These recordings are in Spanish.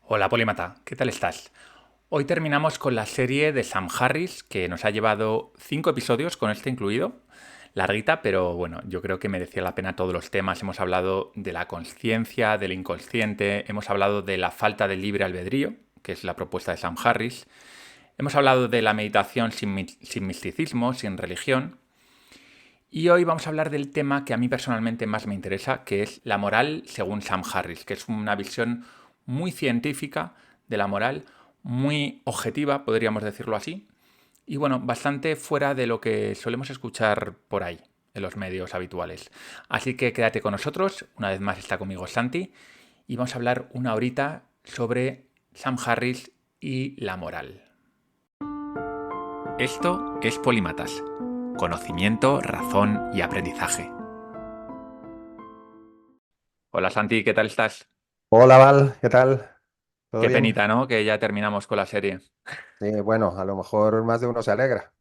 Hola Polímata, ¿qué tal estás? Hoy terminamos con la serie de Sam Harris, que nos ha llevado 5 episodios, con este incluido. Larguita, pero bueno, yo creo que merecía la pena todos los temas. Hemos hablado de la consciencia, del inconsciente, hemos hablado de la falta de libre albedrío, que es la propuesta de Sam Harris. Hemos hablado de la meditación sin misticismo, sin religión. Y hoy vamos a hablar del tema que a mí personalmente más me interesa, que es la moral según Sam Harris, que es una visión muy científica de la moral, muy objetiva, podríamos decirlo así, y bueno, bastante fuera de lo que solemos escuchar por ahí, en los medios habituales. Así que quédate con nosotros, una vez más está conmigo Santi, y vamos a hablar una horita sobre Sam Harris y la moral. Esto es Polímatas. Conocimiento, razón y aprendizaje. Hola Santi, ¿qué tal estás? Hola Val, ¿qué tal? ¿Todo Qué bien? penita, ¿no? Que ya terminamos con la serie. Bueno, a lo mejor más de uno se alegra.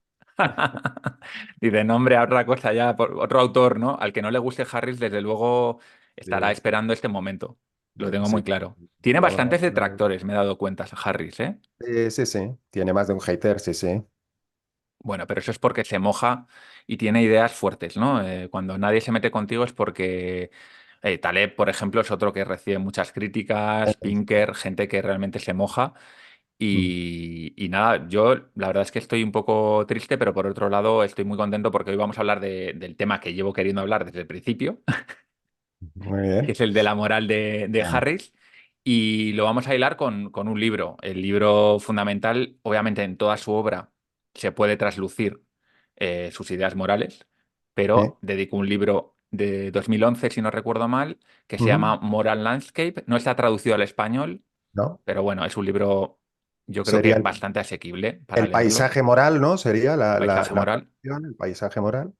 Dice, nombre a otra cosa ya, por otro autor, ¿no? Al que no le guste Harris, desde luego estará Sí, sí, esperando este momento. Lo tengo sí. muy claro. Tiene bastantes detractores, me he dado cuenta, Harris, ¿eh? Sí, sí. Tiene más de un hater, sí, sí. Bueno, pero eso es porque se moja y tiene ideas fuertes, ¿no? Cuando nadie se mete contigo es porque Taleb, por ejemplo, es otro que recibe muchas críticas, Pinker, gente que realmente se moja. Mm. Y nada, yo la verdad es que estoy un poco triste, pero por otro lado estoy muy contento porque hoy vamos a hablar del tema que llevo queriendo hablar desde el principio, Muy que bien. es el de la moral de Bien. Harris, y lo vamos a hilar con un libro. El libro fundamental, obviamente en toda su obra se puede traslucir sus ideas morales, Sí. pero dedico un libro de 2011, si no recuerdo mal, que se Ujú. llama Moral Landscape. No está traducido al español, ¿No? pero bueno, es un libro yo creo que Sería bastante asequible para el leerlo, paisaje moral, ¿no? Sería paisaje la moral. traducción, el paisaje moral.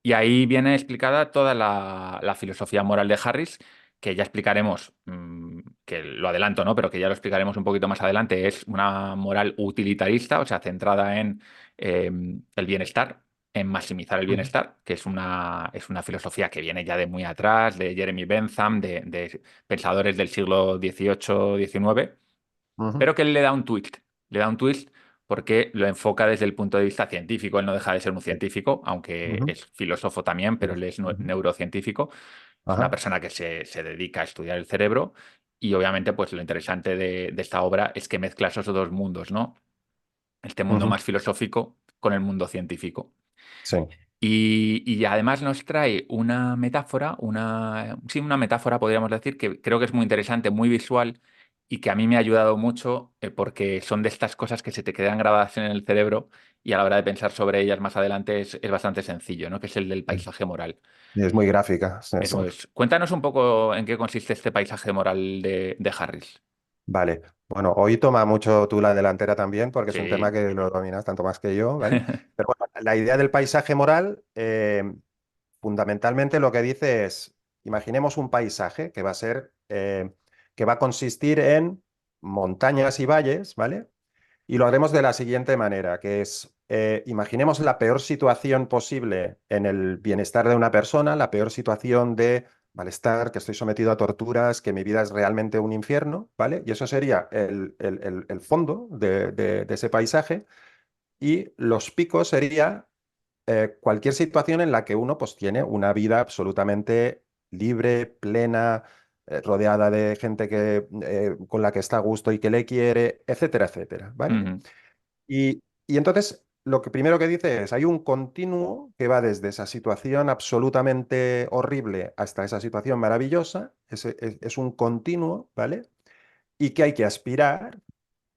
Y ahí viene explicada toda la filosofía moral de Harris, que ya explicaremos, que lo adelanto, ¿no? Pero que ya lo explicaremos un poquito más adelante. Es una moral utilitarista, o sea, centrada en eh, el bienestar, en maximizar el Ujú. bienestar, que es una filosofía que viene ya de muy atrás, de Jeremy Bentham, de pensadores del siglo XVIII, XIX, Ujú. pero que él le da un twist porque lo enfoca desde el punto de vista científico. Él no deja de ser un científico, aunque Ujú. es filósofo también, pero él es Ujú. neurocientífico. Es una Ajá. persona que se dedica a estudiar el cerebro y obviamente pues lo interesante de esta obra es que mezcla esos dos mundos, ¿no? Este mundo Ujú. más filosófico con el mundo científico. Sí. Y además nos trae una metáfora, sí, una metáfora podríamos decir, que creo que es muy interesante, muy visual y que a mí me ha ayudado mucho porque son de estas cosas que se te quedan grabadas en el cerebro y a la hora de pensar sobre ellas más adelante es bastante sencillo, ¿no? Que es el del paisaje moral. Y es muy gráfica. Sí, sí. Eso es. Cuéntanos un poco en qué consiste este paisaje moral de Harris. Vale. Bueno, hoy toma mucho tú la delantera también, porque es un tema Sí. que lo dominas tanto más que yo, ¿vale? Pero bueno, la idea del paisaje moral, fundamentalmente lo que dice es, imaginemos un paisaje que va a ser, que va a consistir en montañas y valles, ¿vale? Y lo haremos de la siguiente manera, que es, imaginemos la peor situación posible en el bienestar de una persona, la peor situación de malestar, que estoy sometido a torturas, que mi vida es realmente un infierno, ¿vale? Y eso sería el fondo de ese paisaje. Y los picos sería cualquier situación en la que uno pues tiene una vida absolutamente libre, plena, rodeada de gente con la que está a gusto y que le quiere, etcétera, etcétera, ¿vale? Ujú, Y entonces lo que primero que dice es, hay un continuo que va desde esa situación absolutamente horrible hasta esa situación maravillosa, es un continuo, ¿vale? Y que hay que aspirar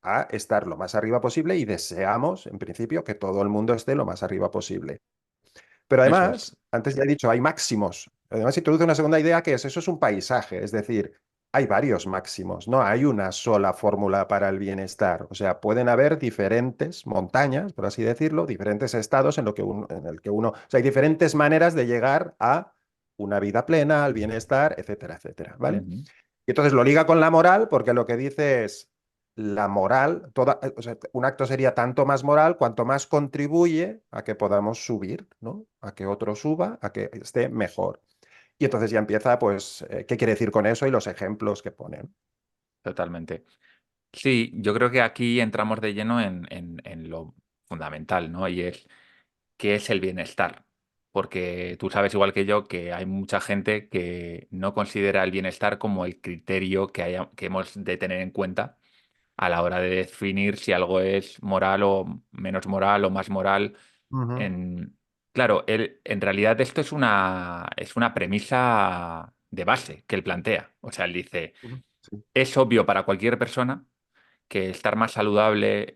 a estar lo más arriba posible y deseamos, en principio, que todo el mundo esté lo más arriba posible. Pero eso es. además, antes ya he dicho, hay máximos. Además, introduce una segunda idea que es, eso es un paisaje, es decir, hay varios máximos, no hay una sola fórmula para el bienestar. O sea, pueden haber diferentes montañas, por así decirlo, diferentes estados en el que uno, o sea, hay diferentes maneras de llegar a una vida plena, al bienestar, etcétera, etcétera, ¿vale? Ujú, Y entonces lo liga con la moral porque lo que dice es la moral, o sea, un acto sería tanto más moral cuanto más contribuye a que podamos subir, ¿no? A que otro suba, a que esté mejor. Y entonces ya empieza, pues, ¿qué quiere decir con eso? Y los ejemplos que ponen. totalmente. Sí, yo creo que aquí entramos de lleno en lo fundamental, ¿no? Y es qué es el bienestar. Porque tú sabes igual que yo que hay mucha gente que no considera el bienestar como el criterio que hemos de tener en cuenta a la hora de definir si algo es moral o menos moral o más moral. Ujú, Claro, en realidad esto es una premisa de base que él plantea. O sea, él dice, ujú, sí, es obvio para cualquier persona que estar más saludable,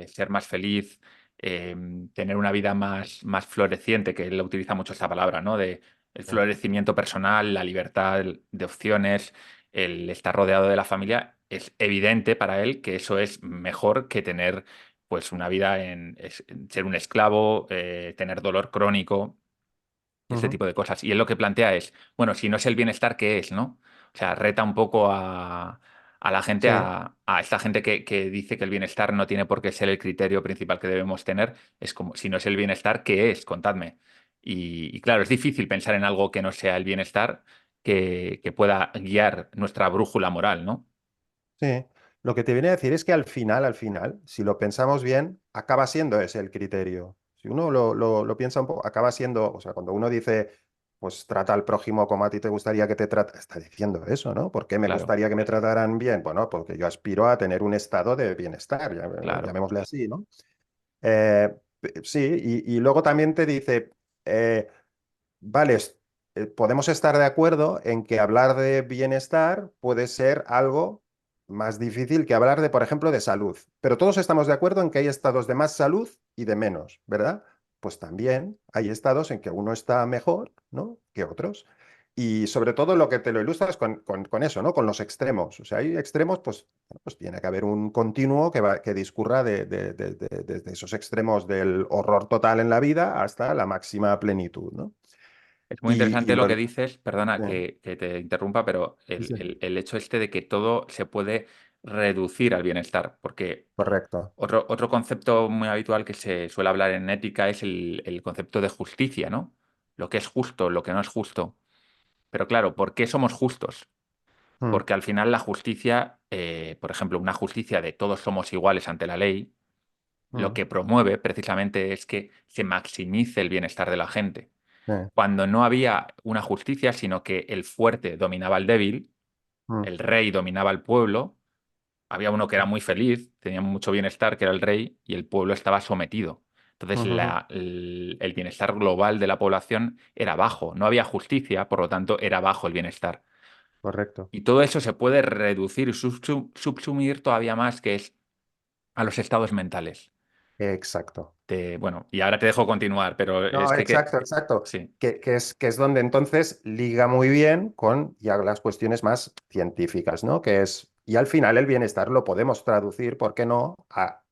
ser más feliz, eh, tener una vida más floreciente, que él utiliza mucho esta palabra, ¿no? De el sí, florecimiento personal, la libertad de opciones, el estar rodeado de la familia, es evidente para él que eso es mejor que tener pues una vida en ser un esclavo, tener dolor crónico y este ujú, tipo de cosas. Y él lo que plantea es, bueno, si no es el bienestar, ¿qué es, no? O sea, reta un poco a la gente, sí. a esta gente que dice que el bienestar no tiene por qué ser el criterio principal que debemos tener. Es como, si no es el bienestar, ¿qué es? Contadme. Y claro, es difícil pensar en algo que no sea el bienestar que pueda guiar nuestra brújula moral, ¿no? Sí, lo que te viene a decir es que al final, si lo pensamos bien, acaba siendo ese el criterio. Si uno lo piensa un poco, acaba siendo, o sea, cuando uno dice, pues trata al prójimo como a ti te gustaría que te trate, está diciendo eso, ¿no? ¿Por qué me Claro, gustaría que me trataran bien? Bueno, porque yo aspiro a tener un estado de bienestar, claro. llamémosle así, ¿no? Eh, sí, y luego también te dice, eh, vale, podemos estar de acuerdo en que hablar de bienestar puede ser algo más difícil que hablar de, por ejemplo, de salud. Pero todos estamos de acuerdo en que hay estados de más salud y de menos, ¿verdad? Pues también hay estados en que uno está mejor, ¿no? Que otros. Y sobre todo lo que te lo ilustras con eso, ¿no? Con los extremos. O sea, hay extremos, pues, bueno, pues tiene que haber un continuo que discurra desde esos extremos del horror total en la vida hasta la máxima plenitud, ¿no? Es muy Y interesante lo que lo... dices, perdona Sí, que te interrumpa, pero sí, sí. el hecho este de que todo se puede reducir al bienestar, porque Correcto. otro concepto muy habitual que se suele hablar en ética es el concepto de justicia, ¿no? Lo que es justo, lo que no es justo. Pero claro, ¿por qué somos justos? Mm, Porque al final la justicia, por ejemplo, una justicia de todos somos iguales ante la ley, lo mm, que promueve precisamente es que se maximice el bienestar de la gente. sí, Cuando no había una justicia, sino que el fuerte dominaba al débil, mm, el rey dominaba al pueblo, había uno que era muy feliz, tenía mucho bienestar, que era el rey, y el pueblo estaba sometido. Entonces ujujú, el bienestar global de la población era bajo, no había justicia, por lo tanto era bajo el bienestar. correcto. Y todo eso se puede reducir y subsumir todavía más, que es a los estados mentales. Exacto. Bueno, y ahora te dejo continuar, pero es No, exacto, exacto. sí, Que es donde entonces liga muy bien con ya las cuestiones más científicas, ¿no? Y al final el bienestar lo podemos traducir, ¿por qué no?, a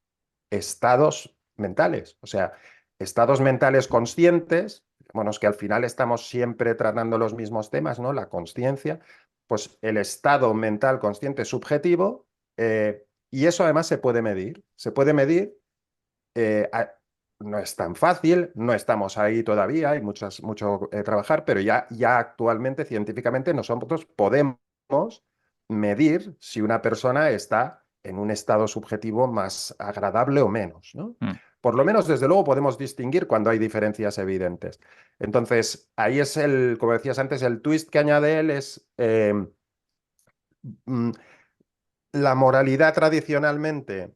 estados mentales. O sea, estados mentales conscientes, bueno, es que al final estamos siempre tratando los mismos temas, ¿no? La consciencia, pues el estado mental consciente subjetivo, y eso además se puede medir. Se puede medir, eh, a- no es tan fácil, no estamos ahí todavía, hay mucho trabajar, pero ya actualmente, científicamente, nosotros podemos medir si una persona está en un estado subjetivo más agradable o menos, ¿no? mm, Por lo menos, desde luego, podemos distinguir cuando hay diferencias evidentes. Entonces, ahí es como decías antes, el twist que añade él es mm, la moralidad tradicionalmente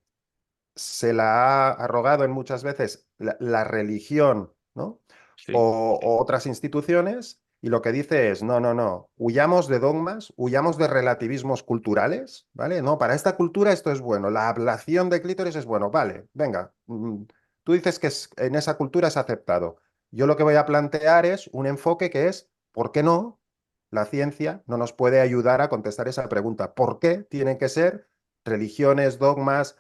se la ha arrogado en muchas veces la religión, ¿no? sí, O otras instituciones, y lo que dice es, no, no, no, huyamos de dogmas, huyamos de relativismos culturales, ¿vale? No, para esta cultura esto es bueno, la ablación de clítoris es bueno, vale, venga, tú dices que en esa cultura es aceptado. Yo lo que voy a plantear es un enfoque que es, ¿por qué no? La ciencia no nos puede ayudar a contestar esa pregunta. ¿Por qué tienen que ser religiones, dogmas,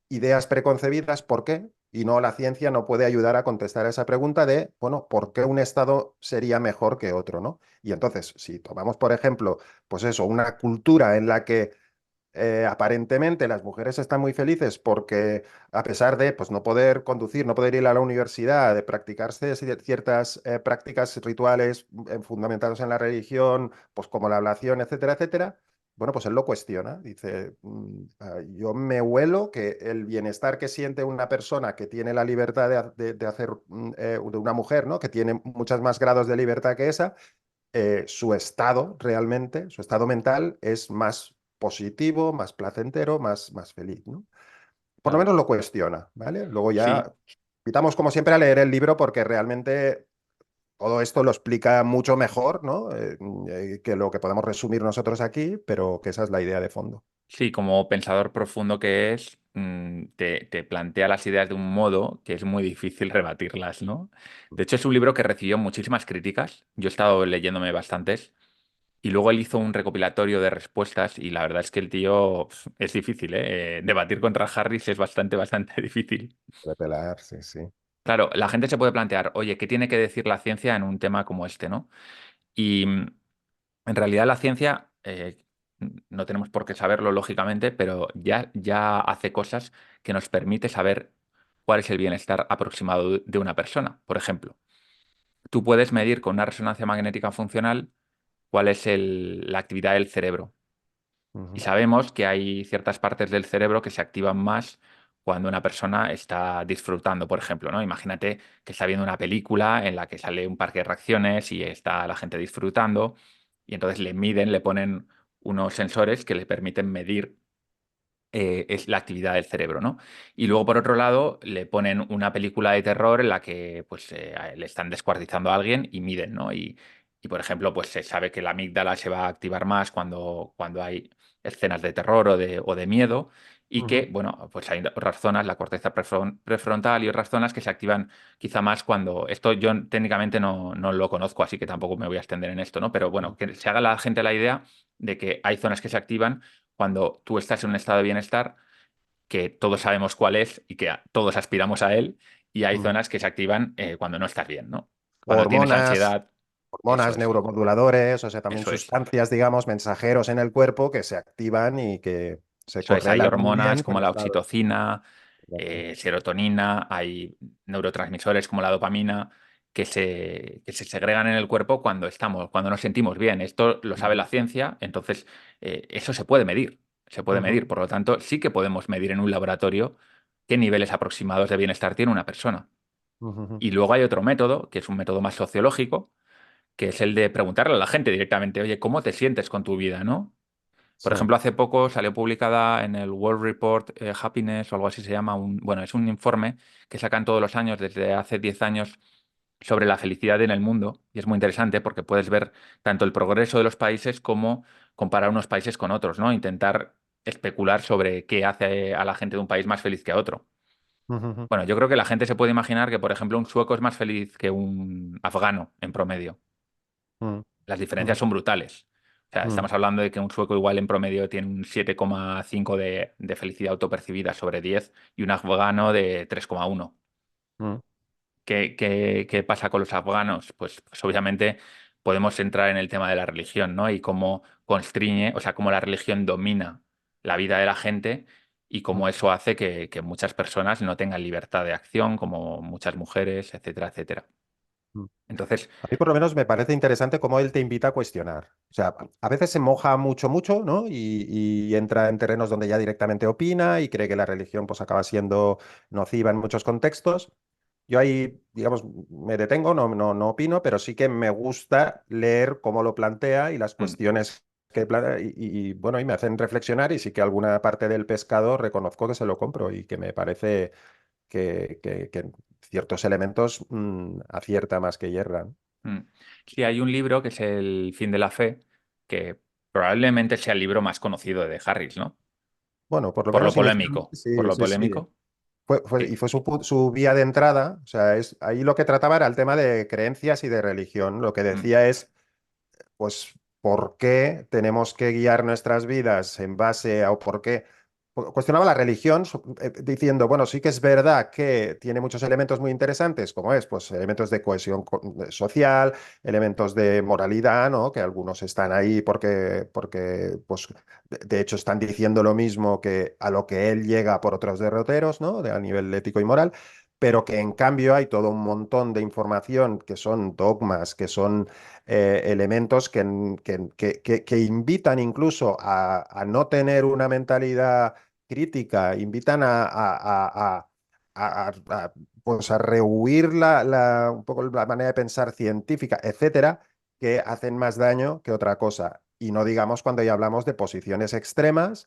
ideas preconcebidas? ¿Por qué? Y no, la ciencia no puede ayudar a contestar a esa pregunta de, bueno, ¿por qué un estado sería mejor que otro, ¿no? Y entonces, si tomamos, por ejemplo, pues eso, una cultura en la que aparentemente las mujeres están muy felices porque a pesar de pues, no poder conducir, no poder ir a la universidad, de practicarse ciertas prácticas rituales fundamentadas en la religión, pues como la ablación, etcétera, etcétera, bueno, pues él lo cuestiona. Dice, yo me huelo que el bienestar que siente una persona que tiene la libertad de hacer, de una mujer, ¿no? Que tiene muchos más grados de libertad que esa, su estado realmente, su estado mental es más positivo, más placentero, más feliz, ¿no? Por lo Claro. menos lo cuestiona, ¿vale? Luego Sí, ya invitamos como siempre a leer el libro porque realmente todo esto lo explica mucho mejor, ¿no? Que lo que podemos resumir nosotros aquí, pero que esa es la idea de fondo. sí, como pensador profundo que es, te plantea las ideas de un modo que es muy difícil rebatirlas, ¿no? De hecho, es un libro que recibió muchísimas críticas. Yo he estado leyéndome bastantes. Y luego él hizo un recopilatorio de respuestas y la verdad es que el tío es difícil, ¿eh? Debatir contra Harris es bastante, bastante difícil. De pelar, sí, sí. Claro, la gente se puede plantear, oye, ¿qué tiene que decir la ciencia en un tema como este, ¿no? Y en realidad la ciencia, no tenemos por qué saberlo lógicamente, pero ya hace cosas que nos permite saber cuál es el bienestar aproximado de una persona. Por ejemplo, tú puedes medir con una resonancia magnética funcional cuál es la actividad del cerebro. Y Ujú, sabemos que hay ciertas partes del cerebro que se activan más cuando una persona está disfrutando, por ejemplo, ¿no? Imagínate que está viendo una película en la que sale un parque de atracciones y está la gente disfrutando y entonces le miden, le ponen unos sensores que le permiten medir es la actividad del cerebro, ¿no? Y luego, por otro lado, le ponen una película de terror en la que pues, le están descuartizando a alguien y miden, ¿no? Y, por ejemplo, pues se sabe que la amígdala se va a activar más cuando hay escenas de terror o de miedo y ujú, que, bueno, pues hay otras zonas, la corteza prefrontal y otras zonas que se activan quizá más cuando... Esto yo técnicamente no lo conozco, así que tampoco me voy a extender en esto, ¿no? Pero bueno, que se haga la gente la idea de que hay zonas que se activan cuando tú estás en un estado de bienestar, que todos sabemos cuál es y que todos aspiramos a él, y hay ujú. zonas que se activan cuando no estás bien, ¿no? Cuando tienes Hormonas, ansiedad, eso hormonas, es, neuromoduladores, o sea, también eso es. sustancias, digamos, mensajeros en el cuerpo que se activan y que se Eso es, hay correlan muy hormonas bien con como la estados. oxitocina, Exacto. serotonina, hay neurotransmisores como la dopamina que se segregan en el cuerpo cuando nos sentimos bien. Esto lo sabe Ujú, la ciencia, entonces eso se puede medir, se puede ujú, medir. Por lo tanto, sí que podemos medir en un laboratorio qué niveles aproximados de bienestar tiene una persona. ujú, Y luego hay otro método, que es un método más sociológico, que es el de preguntarle a la gente directamente, oye, ¿cómo te sientes con tu vida, no? Por sí. ejemplo, hace poco salió publicada en el World Report Happiness o algo así se llama, bueno, es un informe que sacan todos los años desde hace 10 años sobre la felicidad en el mundo y es muy interesante porque puedes ver tanto el progreso de los países como comparar unos países con otros, ¿no? Intentar especular sobre qué hace a la gente de un país más feliz que a otro. Ujú, Bueno, yo creo que la gente se puede imaginar que, por ejemplo, un sueco es más feliz que un afgano en promedio. ujú, Las diferencias ujú, son brutales. O sea, ujú, estamos hablando de que un sueco igual en promedio tiene un 7,5 de felicidad autopercibida sobre 10 y un afgano de 3,1. ujú, ¿Qué pasa con los afganos? Pues obviamente podemos entrar en el tema de la religión, ¿no? Y cómo constriñe, o sea, cómo la religión domina la vida de la gente y cómo eso hace que muchas personas no tengan libertad de acción, como muchas mujeres, etcétera, etcétera. ujú. Entonces, A mí por lo menos me parece interesante cómo él te invita a cuestionar. O sea, a veces se moja mucho, mucho, ¿no? Y entra en terrenos donde ya directamente opina y cree que la religión pues acaba siendo nociva en muchos contextos. Yo ahí, digamos, me detengo, no opino, pero sí que me gusta leer cómo lo plantea y las mm, cuestiones que plantea bueno, y me hacen reflexionar y sí que alguna parte del pescado reconozco que se lo compro y que me parece que en ciertos elementos acierta más que hierra, ¿no? mm. Sí, hay un libro que es El fin de la fe, que probablemente sea el libro más conocido de Harris, ¿no? Bueno, por lo Por lo menos inicialmente polémico, por sí, lo sí, sí. polémico. Y que- fue su vía de entrada, o sea, ahí lo que trataba era el tema de creencias y de religión. Lo que mm, decía es, pues, ¿por qué tenemos que guiar nuestras vidas en base a, o por qué? Cuestionaba la religión diciendo, bueno, sí que es verdad que tiene muchos elementos muy interesantes, como es, pues, elementos de cohesión social, elementos de moralidad, ¿no? Que algunos están ahí porque pues, de hecho, están diciendo lo mismo que a lo que él llega por otros derroteros, ¿no? A nivel ético y moral. pero que en cambio hay todo un montón de información que son dogmas, que son elementos que invitan incluso a no tener una mentalidad crítica, invitan a, pues a rehuir un poco la manera de pensar científica, etcétera, que hacen más daño que otra cosa. Y no digamos cuando ya hablamos de posiciones extremas,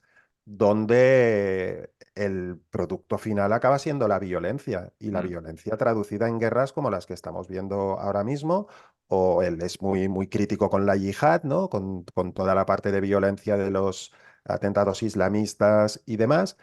donde el producto final acaba siendo la violencia, y la Mm. violencia traducida en guerras como las que estamos viendo ahora mismo, o él es muy, muy crítico con la yihad, ¿no? Con toda la parte de violencia de los atentados islamistas y demás.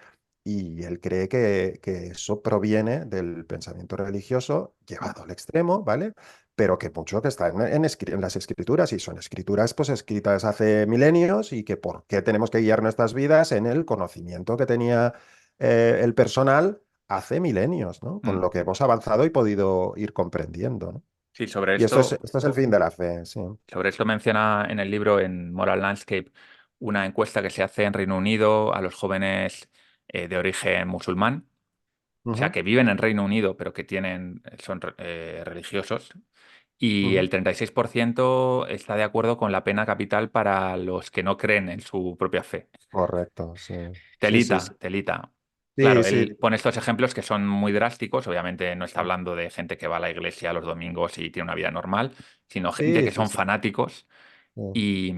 Y él cree que eso proviene del pensamiento religioso llevado al extremo, ¿vale? Pero que mucho que está en las escrituras, y son escrituras pues escritas hace milenios, y que por qué tenemos que guiar nuestras vidas en el conocimiento que tenía el personal hace milenios, ¿no? Con Mm. lo que hemos avanzado y podido ir comprendiendo, ¿no? Sí, Y esto es el fin de la fe, sí. sobre esto menciona en el libro, en Moral Landscape, una encuesta que se hace en Reino Unido a los jóvenes de origen musulmán, o sea, Ujú, que viven en Reino Unido, pero que son religiosos. Y ujú. el 36% está de acuerdo con la pena capital para los que no creen en su propia fe. Correcto, sí. Sí, sí, sí. Telita, telita. Sí, Claro, sí, él pone estos ejemplos que son muy drásticos. Obviamente no está hablando de gente que va a la iglesia los domingos y tiene una vida normal, sino gente sí, que sí, son sí. fanáticos. Sí, Y,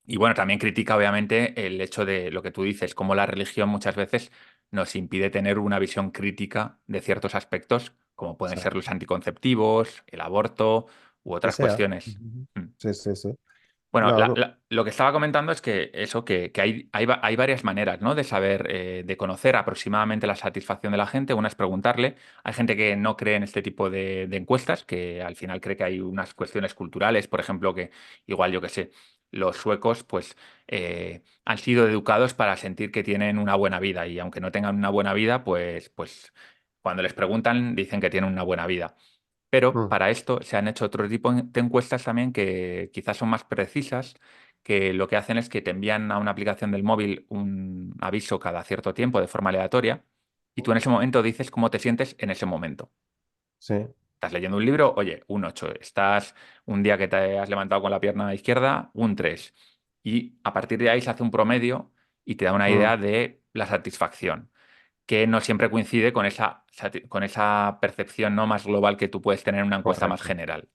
y bueno, también critica obviamente el hecho de lo que tú dices, cómo la religión muchas veces nos impide tener una visión crítica de ciertos aspectos, como pueden ser los exacto. anticonceptivos, el aborto u Que otras sea. cuestiones. Ujú. Mm. Sí, sí, sí. Bueno, No, no. lo que estaba comentando es que eso, que hay varias maneras, ¿no? De saber, de conocer aproximadamente la satisfacción de la gente. Una es preguntarle. Hay gente que no cree en este tipo de encuestas, que al final cree que hay unas cuestiones culturales, por ejemplo, que igual, yo qué sé, los suecos, pues, han sido educados para sentir que tienen una buena vida y aunque no tengan una buena vida, pues cuando les preguntan dicen que tienen una buena vida. Pero Mm, para esto se han hecho otro tipo de encuestas también que quizás son más precisas, que lo que hacen es que te envían a una aplicación del móvil un aviso cada cierto tiempo de forma aleatoria y tú en ese momento dices cómo te sientes en ese momento. sí. Estás leyendo un libro, oye, un 8. Estás un día que te has levantado con la pierna izquierda, un 3. Y a partir de ahí se hace un promedio y te da una Mm, idea de la satisfacción, que no siempre coincide con esa percepción, ¿no?, más global que tú puedes tener en una encuesta más correcto. general.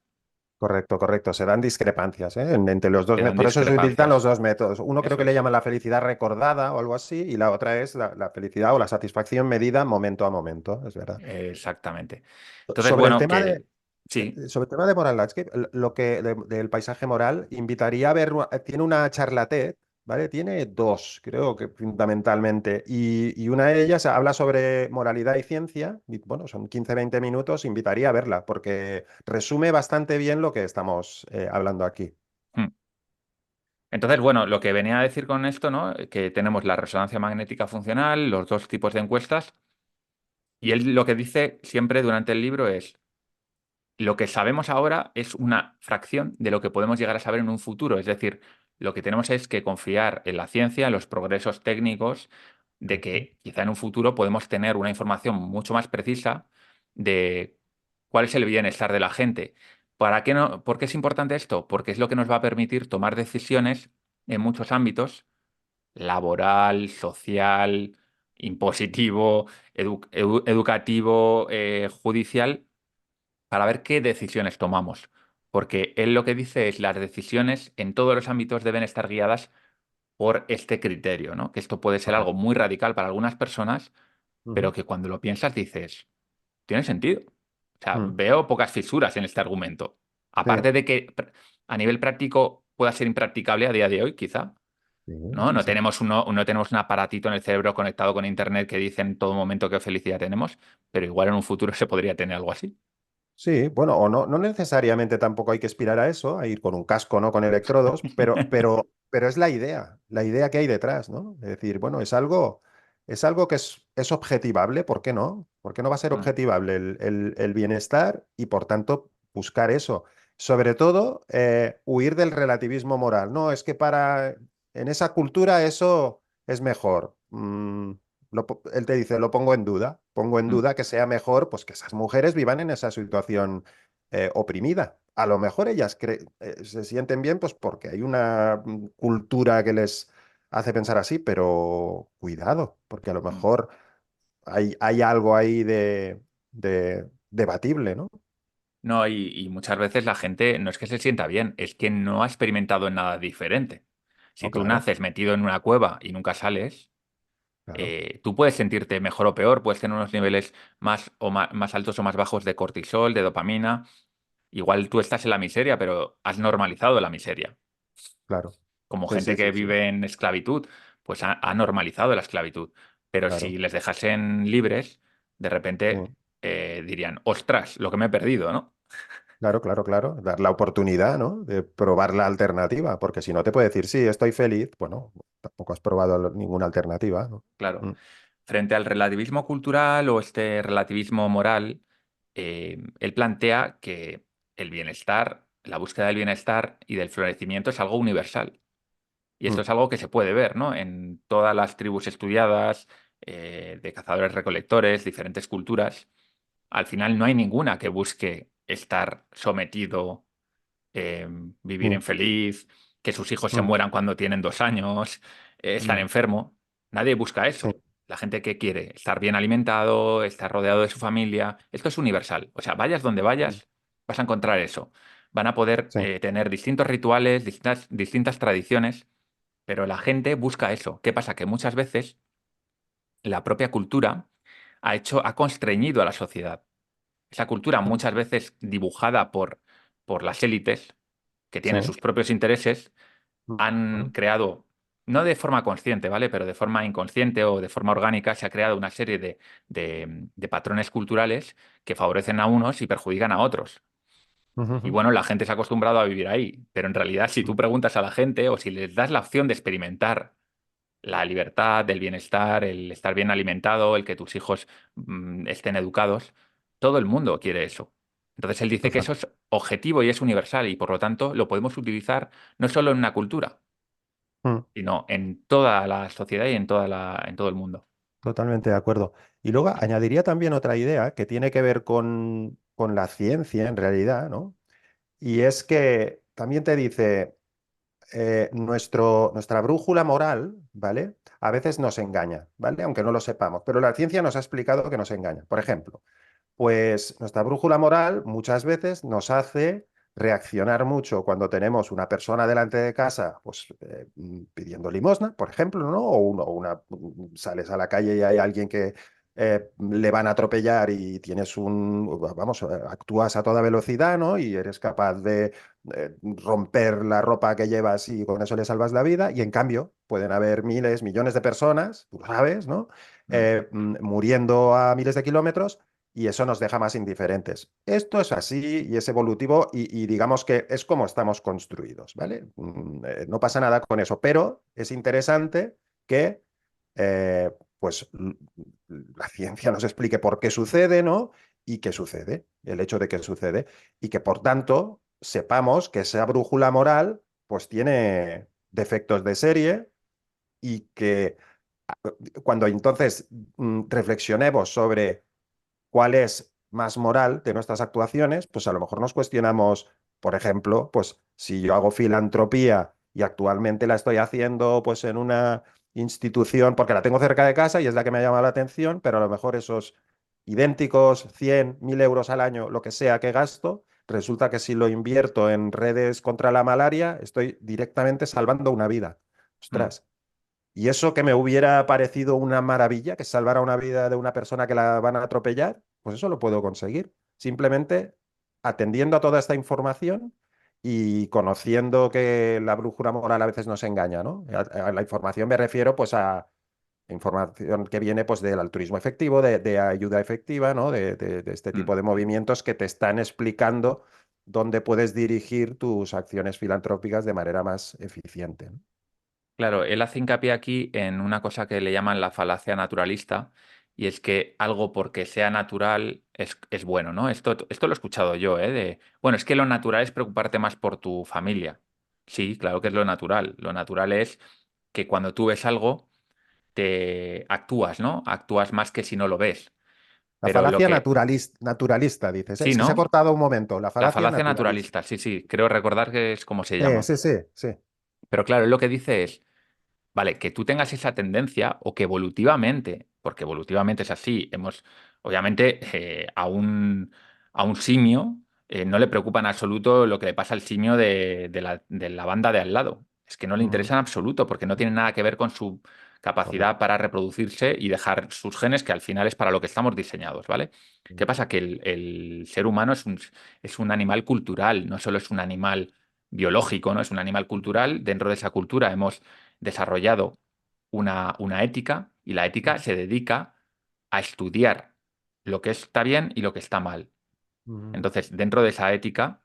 Correcto, correcto. Se dan discrepancias, ¿eh? Entre los dos. Te dan Por eso se utilizan los discrepancias. dos métodos. Uno creo Eso que le es. llaman la felicidad recordada o algo así, y la otra es la felicidad o la satisfacción medida momento a momento, es verdad. Exactamente. Entonces, Sobre el bueno, tema que de, sí. sobre el tema de moral landscape, del paisaje moral, invitaría a ver, tiene una charla TED, ¿vale? Tiene dos, creo que fundamentalmente, y una de ellas habla sobre moralidad y ciencia, y bueno, son 15-20 minutos, invitaría a verla, porque resume bastante bien lo que estamos hablando aquí. Mm. Entonces, bueno, lo que venía a decir con esto, ¿no? Que tenemos la resonancia magnética funcional, los dos tipos de encuestas, y él lo que dice siempre durante el libro es: lo que sabemos ahora es una fracción de lo que podemos llegar a saber en un futuro. Es decir, lo que tenemos es que confiar en la ciencia, en los progresos técnicos, de Correcto. que quizá en un futuro podemos tener una información mucho más precisa de cuál es el bienestar de la gente. ¿Para qué no? ¿Por qué es importante esto? Porque es lo que nos va a permitir tomar decisiones en muchos ámbitos: laboral, social, impositivo, educativo, judicial, para ver qué decisiones tomamos. Porque él lo que dice es las decisiones en todos los ámbitos deben estar guiadas por este criterio, ¿no? Que esto puede ser algo Correcto. muy radical para algunas personas, pero Ujú. que cuando lo piensas dices, tiene sentido. O sea, Mm. veo pocas fisuras en este argumento. Sí, Aparte de que a nivel práctico pueda ser impracticable a día de hoy, quizá, sí, ¿no? sí, No sí. tenemos no tenemos un aparatito en el cerebro conectado con internet que dice en todo momento qué felicidad tenemos, pero igual en un futuro se podría tener algo así. Sí, bueno, o no, no necesariamente tampoco hay que aspirar a eso, a ir con un casco, no con electrodos, pero es la idea que hay detrás, ¿no? Es decir, bueno, es algo que es objetivable, ¿por qué no? ¿Por qué no va a ser Mm. objetivable el bienestar y por tanto buscar eso? Sobre todo, huir del relativismo moral. No, es que en esa cultura eso es mejor. él te dice, lo pongo en Mm. duda que sea mejor pues que esas mujeres vivan en esa situación oprimida. A lo mejor ellas se sienten bien pues porque hay una cultura que les hace pensar así, pero cuidado, porque a lo Mm. mejor hay algo ahí de debatible, ¿no? No, y muchas veces la gente no es que se sienta bien, es que no ha experimentado en nada diferente. Si No, tú claro, naces metido en una cueva y nunca sales, claro. tú puedes sentirte mejor o peor, puedes tener unos niveles más altos o más bajos de cortisol, de dopamina. Igual tú estás en la miseria, pero has normalizado la miseria. Claro. Como Sí, gente sí, que sí, sí. vive en esclavitud, pues ha normalizado la esclavitud. Pero si Claro. les dejasen libres, de Sí. repente dirían, ostras, lo que me he perdido, ¿no? Claro, claro, claro. Dar la oportunidad, ¿no? De probar la alternativa, porque si no te puede decir, sí, estoy feliz, bueno, tampoco has probado ninguna alternativa, ¿no? Claro. Mm, Frente al relativismo cultural o este relativismo moral, él plantea que el bienestar, la búsqueda del bienestar y del florecimiento es algo universal. Y esto mm, es algo que se puede ver, ¿no? En todas las tribus estudiadas, de cazadores-recolectores, diferentes culturas. Al final no hay ninguna que busque estar sometido, eh, vivir mm, infeliz, que sus hijos se mm, mueran cuando tienen 2 años, estar mm, enfermo. Nadie busca sí, eso. La gente que quiere estar bien alimentado, estar rodeado de su familia, esto es universal. O sea, vayas donde mm, vayas, vas a encontrar eso. Van a poder sí, tener distintos rituales, distintas tradiciones, pero la gente busca eso. ¿Qué pasa? Que muchas veces la propia cultura ha constreñido a la sociedad. Esa cultura, mm, muchas veces dibujada por las élites, que sí, tienen sus propios intereses, mm, han mm, creado, no de forma consciente, ¿vale? Pero de forma inconsciente o de forma orgánica, se ha creado una serie de patrones culturales que favorecen a unos y perjudican a otros. Y mm, bueno, la gente se ha acostumbrado a vivir ahí, pero en realidad si tú mm, preguntas a la gente o si les das la opción de experimentar la libertad, el bienestar, el estar bien alimentado, el que tus hijos estén educados, todo el mundo quiere eso. Entonces él dice que total, eso es objetivo y es universal y por lo tanto lo podemos utilizar no solo en una cultura, mm, sino en toda la sociedad y en todo el mundo. totalmente de acuerdo. Y luego añadiría también otra idea que tiene que ver con la ciencia en realidad, ¿no? Y es que también te dice, nuestra brújula moral, ¿vale? A veces nos engaña, ¿vale? Aunque no lo sepamos, pero la ciencia nos ha explicado que nos engaña. Por ejemplo, pues nuestra brújula moral muchas veces nos hace reaccionar mucho cuando tenemos una persona delante de casa, pues pidiendo limosna, por ejemplo, ¿no? Sales a la calle y hay alguien que le van a atropellar y vamos, actúas a toda velocidad, ¿no? Y eres capaz de romper la ropa que llevas y con eso le salvas la vida. Y en cambio, pueden haber miles, millones de personas, tú sabes, ¿no? Mm, Muriendo a miles de kilómetros y eso nos deja más indiferentes. Esto es así y es evolutivo y digamos que es como estamos construidos, ¿vale? No pasa nada con eso, pero es interesante que pues la ciencia nos explique por qué sucede, ¿no? Y qué sucede, el hecho de que sucede, y que por tanto sepamos que esa brújula moral pues tiene defectos de serie y que cuando entonces reflexionemos sobre cuál es más moral de nuestras actuaciones, pues a lo mejor nos cuestionamos, por ejemplo, pues si yo hago filantropía y actualmente la estoy haciendo pues en una institución porque la tengo cerca de casa y es la que me ha llamado la atención, pero a lo mejor esos idénticos 100, 1000 euros al año, lo que sea que gasto, resulta que si lo invierto en redes contra la malaria, estoy directamente salvando una vida. mm. Ostras, y eso que me hubiera parecido una maravilla, que salvara una vida de una persona que la van a atropellar, pues eso lo puedo conseguir. Simplemente atendiendo a toda esta información y conociendo que la brújula moral a veces nos engaña, ¿no? A la información me refiero pues a información que viene pues del altruismo efectivo, de ayuda efectiva, ¿no? De este Mm. tipo de movimientos que te están explicando dónde puedes dirigir tus acciones filantrópicas de manera más eficiente, ¿no? Claro, él hace hincapié aquí en una cosa que le llaman la falacia naturalista, y es que algo porque sea natural es bueno, ¿no? Esto lo he escuchado yo, ¿eh? Bueno, es que lo natural es preocuparte más por tu familia. Sí, claro que es lo natural. Lo natural es que cuando tú ves algo, te actúas, ¿no? Actúas más que si no lo ves. La Pero lo falacia que... naturalista, dices. Sí, Es que se ha ¿no? cortado un momento. La La falacia falacia naturalista. naturalista, sí, sí, creo recordar que es como se Sí, llama. sí, sí, sí. Pero claro, él lo que dice es, vale, que tú tengas esa tendencia o que evolutivamente, porque evolutivamente es así, obviamente, a un simio no le preocupa en absoluto lo que le pasa al simio de la banda de al lado. Es que no le Ujú, interesa en absoluto, porque no tiene nada que ver con su capacidad correcto. para reproducirse y dejar sus genes, que al final es para lo que estamos diseñados, ¿vale? ¿Qué pasa? Que el ser humano es un animal cultural, no solo es un animal biológico, ¿no? Es un animal cultural. Dentro de esa cultura hemos desarrollado una ética y la ética se dedica a estudiar lo que está bien y lo que está mal. Ujú, Entonces, dentro de esa ética,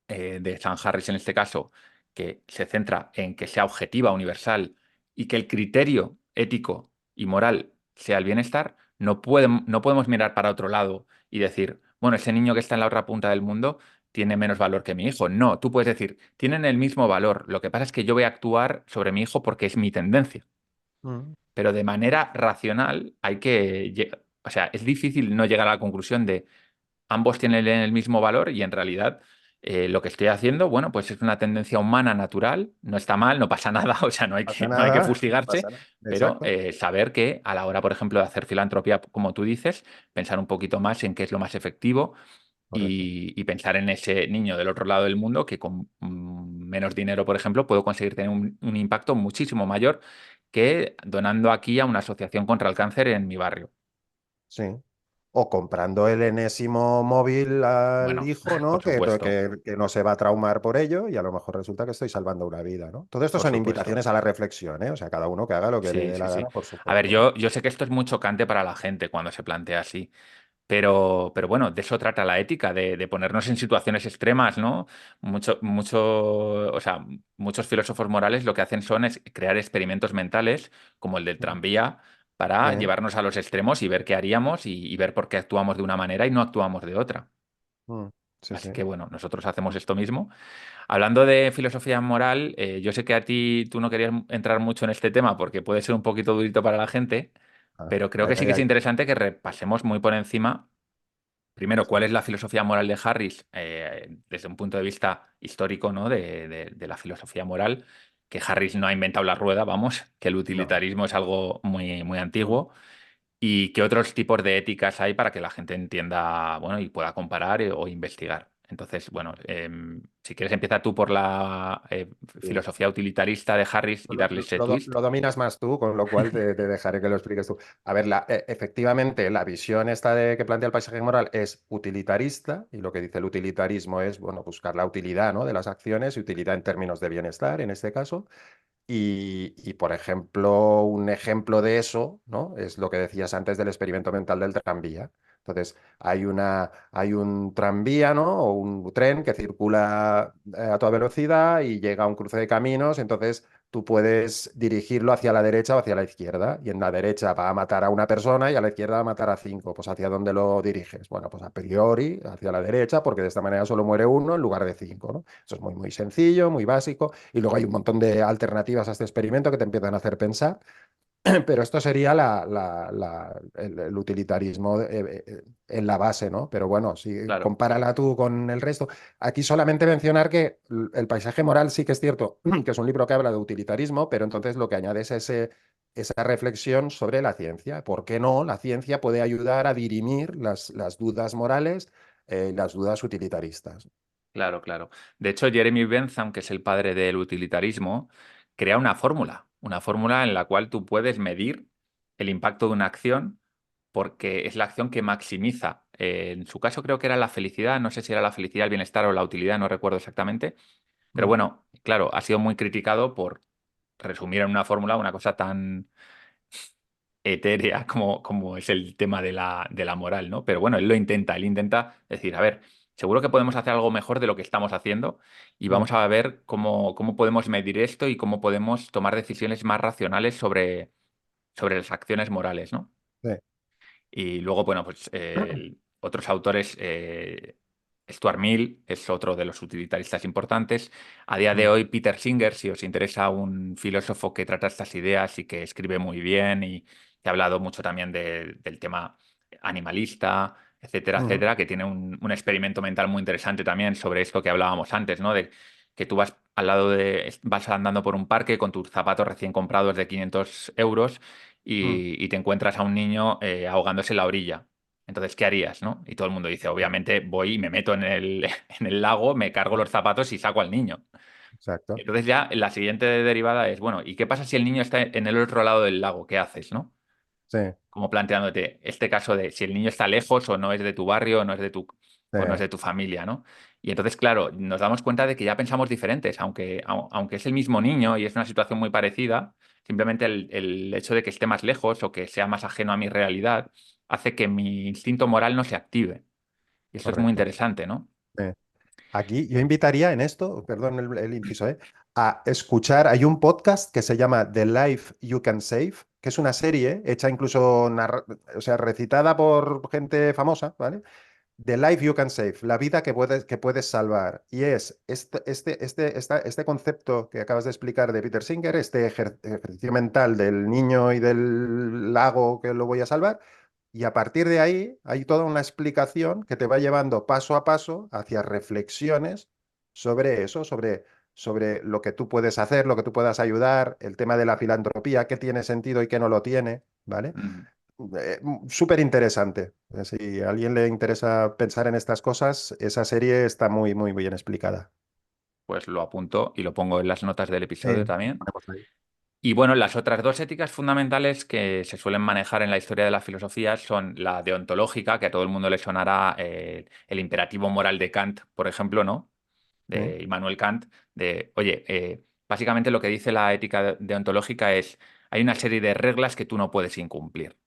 de San Harris en este caso, que se centra en que sea objetiva, universal y que el criterio ético y moral sea el bienestar, no podemos mirar para otro lado y decir, bueno, ese niño que está en la otra punta del mundo tiene menos valor que mi hijo. No, tú puedes decir, tienen el mismo valor. Lo que pasa es que yo voy a actuar sobre mi hijo porque es mi tendencia. ujú. Pero de manera racional hay que... O sea, es difícil no llegar a la conclusión de ambos tienen el mismo valor y en realidad lo que estoy haciendo, bueno, pues es una tendencia humana natural, no está mal, no pasa nada, o sea, Pasa no hay que nada, no fustigarse, pasa nada. pero Exacto, saber que a la hora, por ejemplo, de hacer filantropía, como tú dices, pensar un poquito más en qué es lo más efectivo correcto. y pensar en ese niño del otro lado del mundo que con menos dinero, por ejemplo, puedo conseguir tener un impacto muchísimo mayor que donando aquí a una asociación contra el cáncer en mi barrio. Sí. O comprando el enésimo móvil al Bueno, hijo, ¿no? por supuesto, Que no se va a traumar por ello y a lo mejor resulta que estoy salvando una vida, ¿no? Todo esto por son supuesto. invitaciones a la reflexión, ¿eh? O sea, cada uno que haga lo que le Sí, dé sí, la sí. gana, por A ver, supuesto, ¿no? yo sé que esto es muy chocante para la gente cuando se plantea así, pero bueno, de eso trata la ética, de ponernos en situaciones extremas, ¿no? O sea, muchos filósofos morales lo que hacen son es crear experimentos mentales, como el del Mm. tranvía, para Eh, llevarnos a los extremos y ver qué haríamos y ver por qué actuamos de una manera y no actuamos de otra. mm, sí, Así sí. que bueno, nosotros hacemos esto mismo. Hablando de filosofía moral, yo sé que a ti tú no querías entrar mucho en este tema porque puede ser un poquito durito para la gente, Ah, pero creo que sí que es ay. interesante que repasemos muy por encima, primero, Sí, cuál es la filosofía moral de Harris desde un punto de vista histórico, ¿no? De la filosofía moral, que Harris no ha inventado la rueda, vamos, que el no. utilitarismo es algo muy, muy Mm. antiguo y qué otros tipos de éticas hay para que la gente entienda, bueno, y pueda comparar o investigar. Entonces, bueno, si quieres empieza tú por la Sí. filosofía utilitarista de Harris y darle ese twist. Lo dominas más tú, con lo cual te dejaré que lo expliques tú. A ver, efectivamente, la visión esta que plantea el paisaje moral es utilitarista, y lo que dice el utilitarismo es, bueno, buscar la utilidad, ¿no? De las acciones y utilidad en términos de bienestar, en este caso. Por ejemplo, un ejemplo de eso, ¿no? Es lo que decías antes del experimento mental del tranvía. Entonces, hay un tranvía, ¿no? O un tren que circula a toda velocidad y llega a un cruce de caminos. Entonces, tú puedes dirigirlo hacia la derecha o hacia la izquierda. Y en la derecha va a matar a una persona y a la izquierda va a matar a cinco. Pues ¿hacia dónde lo diriges? Bueno, pues a priori hacia la derecha, porque de esta manera solo muere uno en lugar de cinco, ¿no? Eso es muy, muy sencillo, muy básico. Y luego hay un montón de alternativas a este experimento que te empiezan a hacer pensar, pero esto sería el utilitarismo en la base, ¿no? Pero bueno, si Claro, compárala tú con el resto. Aquí solamente mencionar que el paisaje moral sí que es cierto, que es un libro que habla de utilitarismo, pero entonces lo que añade es esa reflexión sobre la ciencia. ¿Por qué no? La ciencia puede ayudar a dirimir las dudas morales, las dudas utilitaristas. claro, claro. De hecho, Jeremy Bentham, que es el padre del utilitarismo, crea una fórmula en la cual tú puedes medir el impacto de una acción porque es la acción que maximiza. En su caso creo que era la felicidad, no sé si era la felicidad, el bienestar o la utilidad, no recuerdo exactamente. Pero Mm, bueno, claro, ha sido muy criticado por resumir en una fórmula una cosa tan etérea como es el tema de la moral, ¿no? Pero bueno, él intenta decir, a ver, seguro que podemos hacer algo mejor de lo que estamos haciendo y mm, vamos a ver cómo podemos medir esto y cómo podemos tomar decisiones más racionales sobre las acciones morales, ¿no? sí. Y luego, bueno, pues otros autores Stuart Mill es otro de los utilitaristas importantes. A día de Mm, hoy, Peter Singer, si os interesa, un filósofo que trata estas ideas y que escribe muy bien y que ha hablado mucho también del tema animalista, etcétera, ujú, etcétera, que tiene un experimento mental muy interesante también sobre esto que hablábamos antes, ¿no? De que tú vas al lado vas andando por un parque con tus zapatos recién comprados de 500 euros mm, y te encuentras a un niño ahogándose en la orilla. Entonces, ¿qué harías, no? Y todo el mundo dice, obviamente voy y me meto en el lago, me cargo mm, los zapatos y saco al niño. exacto. Entonces ya la siguiente derivada es, bueno, ¿y qué pasa si el niño está en el otro lado del lago? ¿Qué haces, no? Sí, Como planteándote este caso de si el niño está lejos o no es de tu barrio sí, o no es de tu familia, ¿no? Y entonces, claro, nos damos cuenta de que ya pensamos diferentes, aunque es el mismo niño y es una situación muy parecida, simplemente el hecho de que esté más lejos o que sea más ajeno a mi realidad hace que mi instinto moral no se active. Y esto es muy correcto. interesante, ¿no? Sí. Aquí yo invitaría en esto, perdón el inciso, a escuchar, hay un podcast que se llama The Life You Can Save, que es una serie hecha incluso, o sea, recitada por gente famosa, ¿vale? The Life You Can Save, la vida que puedes salvar. Y es este concepto que acabas de explicar de Peter Singer, este ejercicio mental del niño y del lago que lo voy a salvar. Y a partir de ahí hay toda una explicación que te va llevando paso a paso hacia reflexiones sobre eso, sobre lo que tú puedes hacer, lo que tú puedas ayudar, el tema de la filantropía, qué tiene sentido y qué no lo tiene, ¿vale? Mm, Súper interesante. Si a alguien le interesa pensar en estas cosas, esa serie está muy, muy bien explicada. Pues lo apunto y lo pongo en las notas del episodio Lo también. ponemos ahí. Y bueno, las otras dos éticas fundamentales que se suelen manejar en la historia de la filosofía son la deontológica, que a todo el mundo le sonará el imperativo moral de Kant, por ejemplo, ¿no? Sí. De Immanuel Kant, de, oye, básicamente lo que dice la ética deontológica es, hay una serie de reglas que tú no puedes incumplir.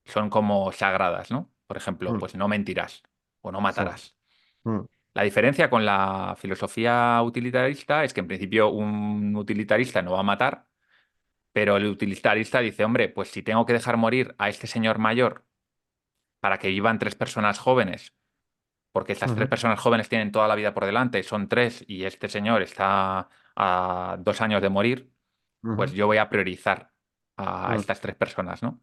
Son como sagradas, ¿no? Por ejemplo, Mm, pues no mentirás o no sí. matarás. Mm, La diferencia con la filosofía utilitarista es que en principio un utilitarista no va a matar, pero el utilitarista dice, hombre, pues si tengo que dejar morir a este señor mayor para que vivan tres personas jóvenes, porque estas tres ujú, personas jóvenes tienen toda la vida por delante, son tres y este señor está a 2 años de morir, pues ujú, yo voy a priorizar a mm, estas tres personas, ¿no?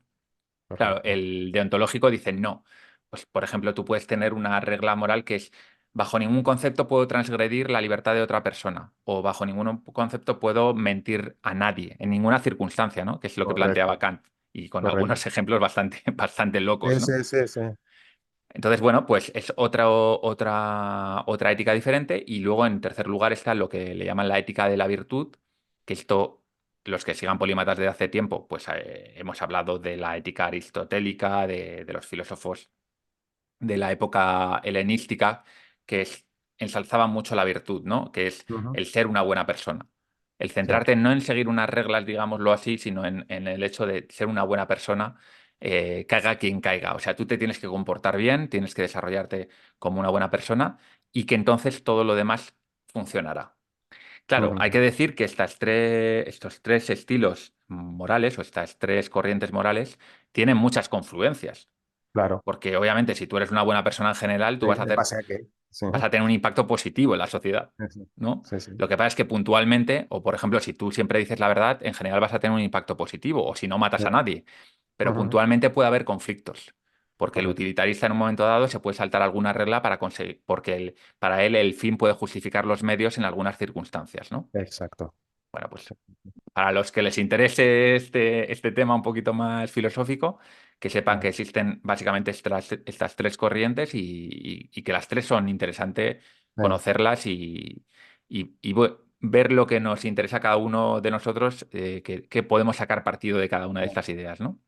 Claro, correcto. el deontológico dice no. Pues, por ejemplo, tú puedes tener una regla moral que es, bajo ningún concepto puedo transgredir la libertad de otra persona, o bajo ningún concepto puedo mentir a nadie, en ninguna circunstancia, ¿no? Que es lo que planteaba Correcto. Kant, y con Correcto. algunos ejemplos bastante, bastante locos, Sí, ¿no? sí, sí, sí. Entonces, bueno, pues es otra ética diferente. Y luego, en tercer lugar, está lo que le llaman la ética de la virtud, que esto, los que sigan polímatas desde hace tiempo, pues hemos hablado de la ética aristotélica, de los filósofos de la época helenística, que ensalzaban mucho la virtud, ¿no? Que es Ujú, el ser una buena persona. El sí. centrarte no en seguir unas reglas, digámoslo así, sino en el hecho de ser una buena persona, caiga quien caiga. O sea, tú te tienes que comportar bien, tienes que desarrollarte como una buena persona y que entonces todo lo demás funcionará. Claro, hay Ujú, que decir que estos tres estilos morales o estas tres corrientes morales tienen muchas confluencias. claro. Porque obviamente si tú eres una buena persona en general, tú En base a qué. Sí, vas a tener un impacto positivo en la sociedad, sí, ¿no? sí, sí. Lo que pasa es que puntualmente, o por ejemplo, si tú siempre dices la verdad, en general vas a tener un impacto positivo, o si no matas Sí. a nadie. Pero Ujú, puntualmente puede haber conflictos, porque el correcto. utilitarista en un momento dado se puede saltar alguna regla para conseguir, porque para él el fin puede justificar los medios en algunas circunstancias, ¿no? Exacto. Bueno, pues para los que les interese este tema un poquito más filosófico, que sepan que Vale. existen básicamente estas tres corrientes y que las tres son interesantes conocerlas y ver lo que nos interesa a cada uno de nosotros, que podemos sacar partido de cada una de Sí. estas ideas, ¿no?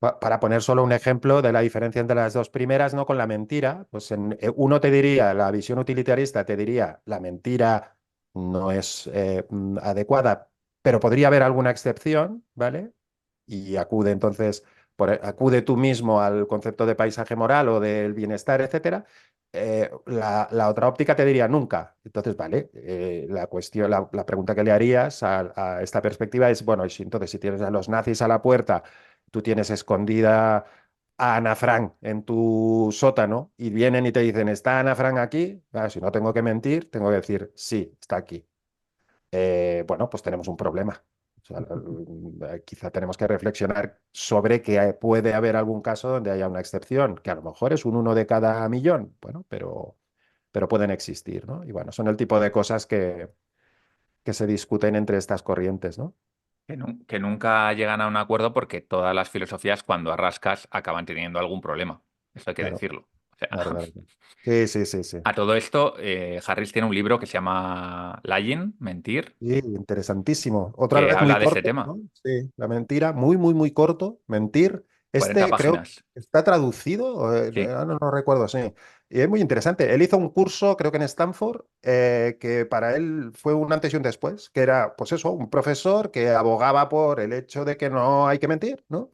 Para poner solo un ejemplo de la diferencia entre las dos primeras, ¿no? Con la mentira, pues uno te diría, la visión utilitarista te diría, la mentira no es adecuada, pero podría haber alguna excepción, ¿vale? Y acude entonces, acude tú mismo al concepto de paisaje moral o del bienestar, etcétera. La otra óptica te diría nunca. Entonces, vale, la cuestión, la pregunta que le harías a esta perspectiva es, bueno, y si, entonces si tienes a los nazis a la puerta, tú tienes escondida a Ana Frank en tu sótano y vienen y te dicen, ¿está Ana Frank aquí? Claro, si no tengo que mentir, tengo que decir, sí, está aquí. Bueno, pues tenemos un problema. O sea, quizá tenemos que reflexionar sobre que puede haber algún caso donde haya una excepción, que a lo mejor es un uno de cada millón, bueno, pero pueden existir, ¿no? Y bueno, son el tipo de cosas que se discuten entre estas corrientes, ¿no? Que nunca llegan a un acuerdo porque todas las filosofías, cuando arrascas, acaban teniendo algún problema. Eso hay que Claro, decirlo. O sea, claro, claro. Sí, sí, sí, sí. a todo esto, Harris tiene un libro que se llama Lying, Mentir, Sí, interesantísimo. Otra que vez muy habla de ese corto, tema. ¿no? Sí, la mentira, muy, muy, muy corto. Mentir. 40 Este creo que páginas. está traducido, Sí, no recuerdo, sí. Y es muy interesante. Él hizo un curso, creo que en Stanford, que para él fue un antes y un después, que era, pues eso, un profesor que abogaba por el hecho de que no hay que mentir, ¿no?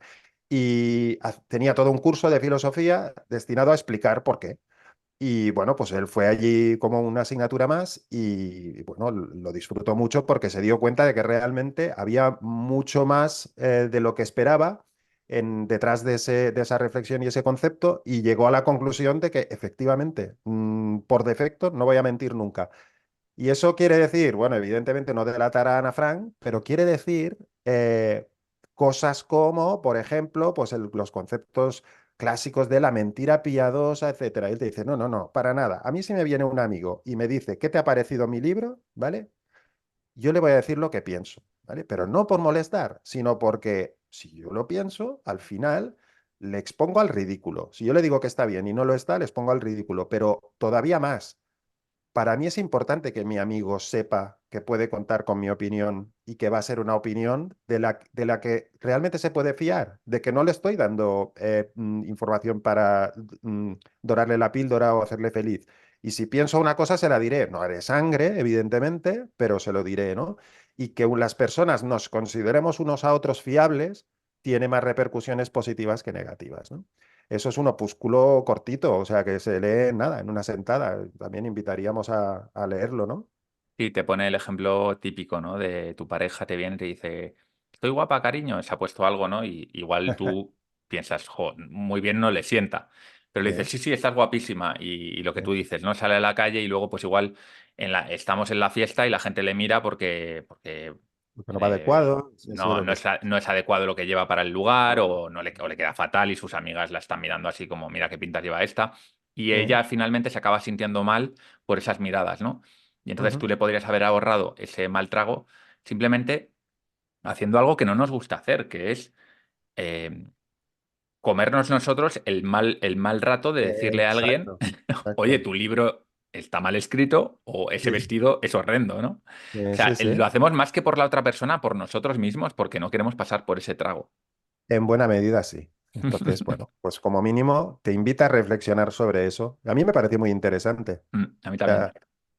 Y tenía todo un curso de filosofía destinado a explicar por qué. Y bueno, pues él fue allí como una asignatura más y bueno, lo disfrutó mucho porque se dio cuenta de que realmente había mucho más de lo que esperaba detrás de esa reflexión y ese concepto y llegó a la conclusión de que efectivamente, por defecto, no voy a mentir nunca. Y eso quiere decir, bueno, evidentemente no delatar a Ana Frank, pero quiere decir cosas como, por ejemplo, pues los conceptos clásicos de la mentira piadosa, etcétera. Y él te dice, no, no, no, para nada. A mí si me viene un amigo y me dice, ¿qué te ha parecido mi libro? ¿Vale? Yo le voy a decir lo que pienso, ¿vale? Pero no por molestar, sino porque si yo lo pienso, al final le expongo al ridículo. Si yo le digo que está bien y no lo está, le expongo al ridículo, pero todavía más. Para mí es importante que mi amigo sepa que puede contar con mi opinión y que va a ser una opinión de la que realmente se puede fiar, de que no le estoy dando información para dorarle la píldora o hacerle feliz. Y si pienso una cosa, se la diré. No haré sangre, evidentemente, pero se lo diré, ¿no? Y que las personas nos consideremos unos a otros fiables tiene más repercusiones positivas que negativas, ¿no? Eso es un opúsculo cortito, o sea, que se lee en nada, en una sentada. También invitaríamos a leerlo, ¿no? y te pone el ejemplo típico, ¿no? De tu pareja te viene y te dice, estoy guapa, cariño, se ha puesto algo, ¿no? Y igual tú piensas, jo, muy bien no le sienta. Pero le dices, Sí, sí, sí, estás guapísima. Y lo que tú sí. dices, ¿no? Sale a la calle y luego, pues igual estamos en la fiesta y la gente le mira porque Porque no va adecuado, sí, sí, no, lo que sea. no es adecuado lo que lleva para el lugar o, no le, o le queda fatal y sus amigas la están mirando así como, mira qué pintas lleva esta. Y Sí. ella finalmente se acaba sintiendo mal por esas miradas, ¿no? Y entonces tú Ujú. le podrías haber ahorrado ese mal trago simplemente haciendo algo que no nos gusta hacer, que es eh, comernos nosotros el mal rato de decirle a alguien, Exacto, oye, exacto. tu libro está mal escrito o ese Sí, vestido es horrendo, ¿no? O sí, sea, sí, sí. lo hacemos más que por la otra persona, por nosotros mismos, porque no queremos pasar por ese trago. En buena medida, sí. Entonces, bueno, pues como mínimo te invita a reflexionar sobre eso. A mí me pareció muy interesante. A mí también. Ya,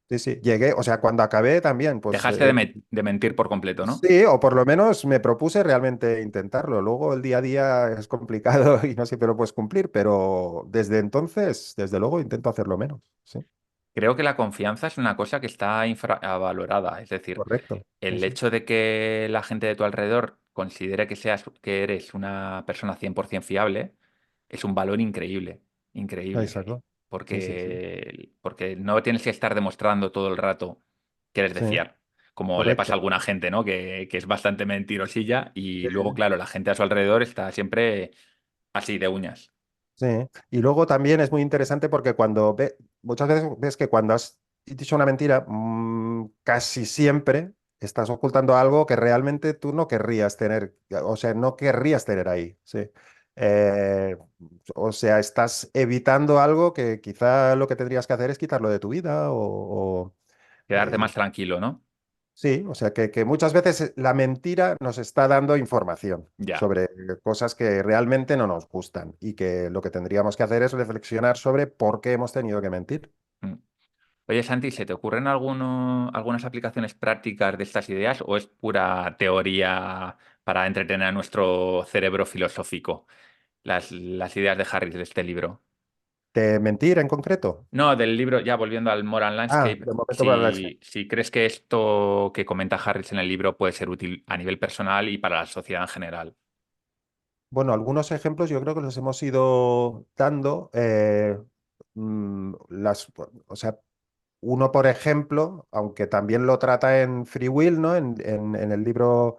sí, sí. Llegué, o sea, cuando acabé también, pues Dejaste de mentir por completo, ¿no? sí, o por lo menos me propuse realmente intentarlo. Luego el día a día es complicado y no siempre lo puedes cumplir, pero desde entonces, desde luego, intento hacerlo menos. Sí, Creo que la confianza es una cosa que está infravalorada. Es decir, correcto. Sí, el sí. hecho de que la gente de tu alrededor considere que eres una persona 100% fiable es un valor increíble, increíble. Exacto. Sí, sí, sí. Porque no tienes que estar demostrando todo el rato que eres de Sí, fiar, como le pasa a correcto. alguna gente, ¿no? Que es bastante mentirosilla y Sí, luego, claro, la gente a su alrededor está siempre así de uñas. sí. Y luego también es muy interesante porque muchas veces ves que cuando has dicho una mentira, casi siempre estás ocultando algo que realmente tú no querrías tener, o sea, no querrías tener ahí. Sí. Eh, o sea, estás evitando algo que quizá lo que tendrías que hacer es quitarlo de tu vida Quedarte eh, más tranquilo, ¿no? sí, o sea que muchas veces la mentira nos está dando información Ya. sobre cosas que realmente no nos gustan y que lo que tendríamos que hacer es reflexionar sobre por qué hemos tenido que mentir. Mm. Oye, Santi, ¿se te ocurren algunas aplicaciones prácticas de estas ideas o es pura teoría para entretener a nuestro cerebro filosófico, las ideas de Harris de este libro? ¿De mentir en concreto? No, del libro, ya volviendo al Moral Ah, Landscape, de momento para la acción. si crees que esto que comenta Harris en el libro puede ser útil a nivel personal y para la sociedad en general. Bueno, algunos ejemplos yo creo que los hemos ido dando. O sea, uno, por ejemplo, aunque también lo trata en Free Will, ¿no? En el libro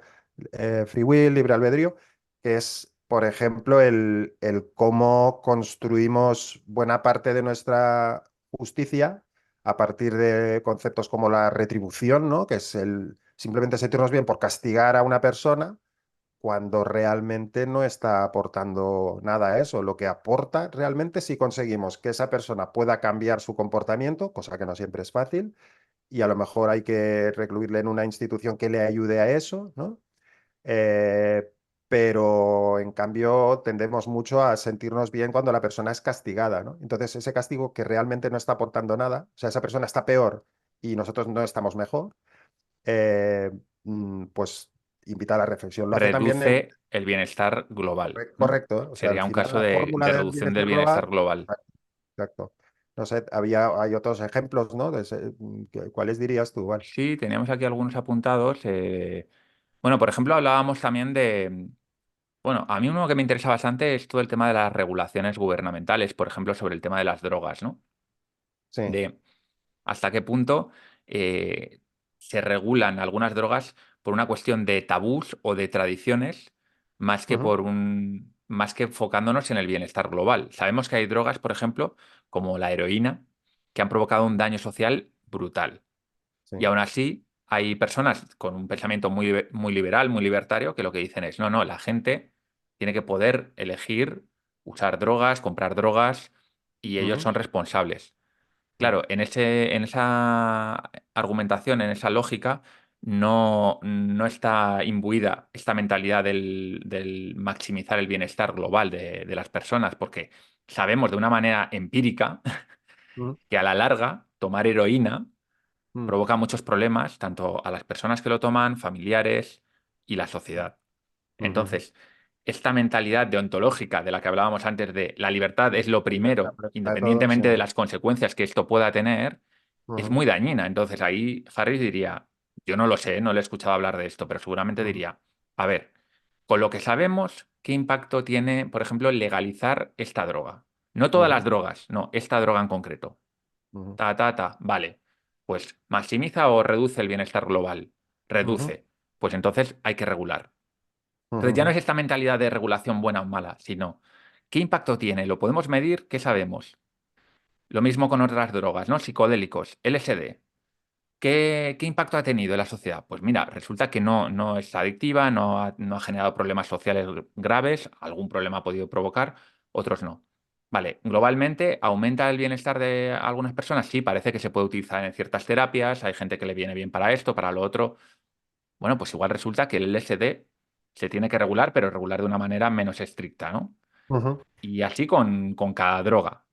Free Will, Libre Albedrío, que es, por ejemplo, el cómo construimos buena parte de nuestra justicia a partir de conceptos como la retribución, ¿no? Que es el simplemente sentirnos bien por castigar a una persona cuando realmente no está aportando nada a eso. Lo que aporta realmente si conseguimos que esa persona pueda cambiar su comportamiento, cosa que no siempre es fácil, y a lo mejor hay que recluirle en una institución que le ayude a eso, ¿no? Eh, pero en cambio tendemos mucho a sentirnos bien cuando la persona es castigada, ¿no? Entonces ese castigo que realmente no está aportando nada, o sea, esa persona está peor y nosotros no estamos mejor, eh, pues invita a la reflexión. Lo hace también el... Reduce el bienestar global, ¿no? Correcto, o sea, al Sería un final caso la de fórmula del reducción del bienestar bienestar global, global. exacto. No sé, hay otros ejemplos, ¿no? ¿Cuáles dirías tú? Vale. Sí, teníamos aquí algunos apuntados. Bueno, por ejemplo, hablábamos también de... Bueno, a mí uno que me interesa bastante es todo el tema de las regulaciones gubernamentales, por ejemplo, sobre el tema de las drogas, ¿no? Sí. De hasta qué punto eh, se regulan algunas drogas por una cuestión de tabús o de tradiciones, Ujú. más que enfocándonos en el bienestar global. Sabemos que hay drogas, por ejemplo, como la heroína, que han provocado un daño social brutal. Y Sí. aún así, hay personas con un pensamiento muy liberal, muy libertario, que lo que dicen es, no, no, la gente tiene que poder elegir usar drogas, comprar drogas, y ellos Ujú. son responsables. Ujú. Claro, en esa argumentación, en esa lógica, no está imbuida esta mentalidad del maximizar el bienestar global de las personas, porque sabemos de una manera empírica Ujú. que a la larga tomar heroína Ujú. provoca muchos problemas, tanto a las personas que lo toman, familiares y la sociedad. Ujú. Entonces, esta mentalidad deontológica de la que hablábamos antes de la libertad es lo Libertad primero, por encima de todo, sí. independientemente de las consecuencias que esto pueda tener, es Ujú. muy dañina. Entonces ahí Harris diría, yo no lo sé, no le he escuchado hablar de esto, pero seguramente Ujú. diría, a ver, con lo que sabemos, ¿qué impacto tiene, por ejemplo, legalizar esta droga? No todas las Ujú. drogas, no, esta droga en concreto. Ujú. Vale. Pues maximiza o reduce el bienestar global. Ujú. Reduce. Pues entonces hay que regular. Entonces ya no Ujú. es esta mentalidad de regulación buena o mala, sino ¿qué impacto tiene? ¿Lo podemos medir? ¿Qué sabemos? Lo mismo con otras drogas, ¿no? Psicodélicos, LSD. ¿Qué impacto ha tenido en la sociedad? Pues mira, resulta que no es adictiva, no ha generado problemas sociales graves, algún problema ha podido provocar, otros no. Vale, globalmente aumenta el bienestar de algunas personas, sí, parece que se puede utilizar en ciertas terapias, hay gente que le viene bien para esto, para lo otro. Bueno, pues igual resulta que el LSD se tiene que regular, pero regular de una manera menos estricta, ¿no? Ujú. Y así con cada droga.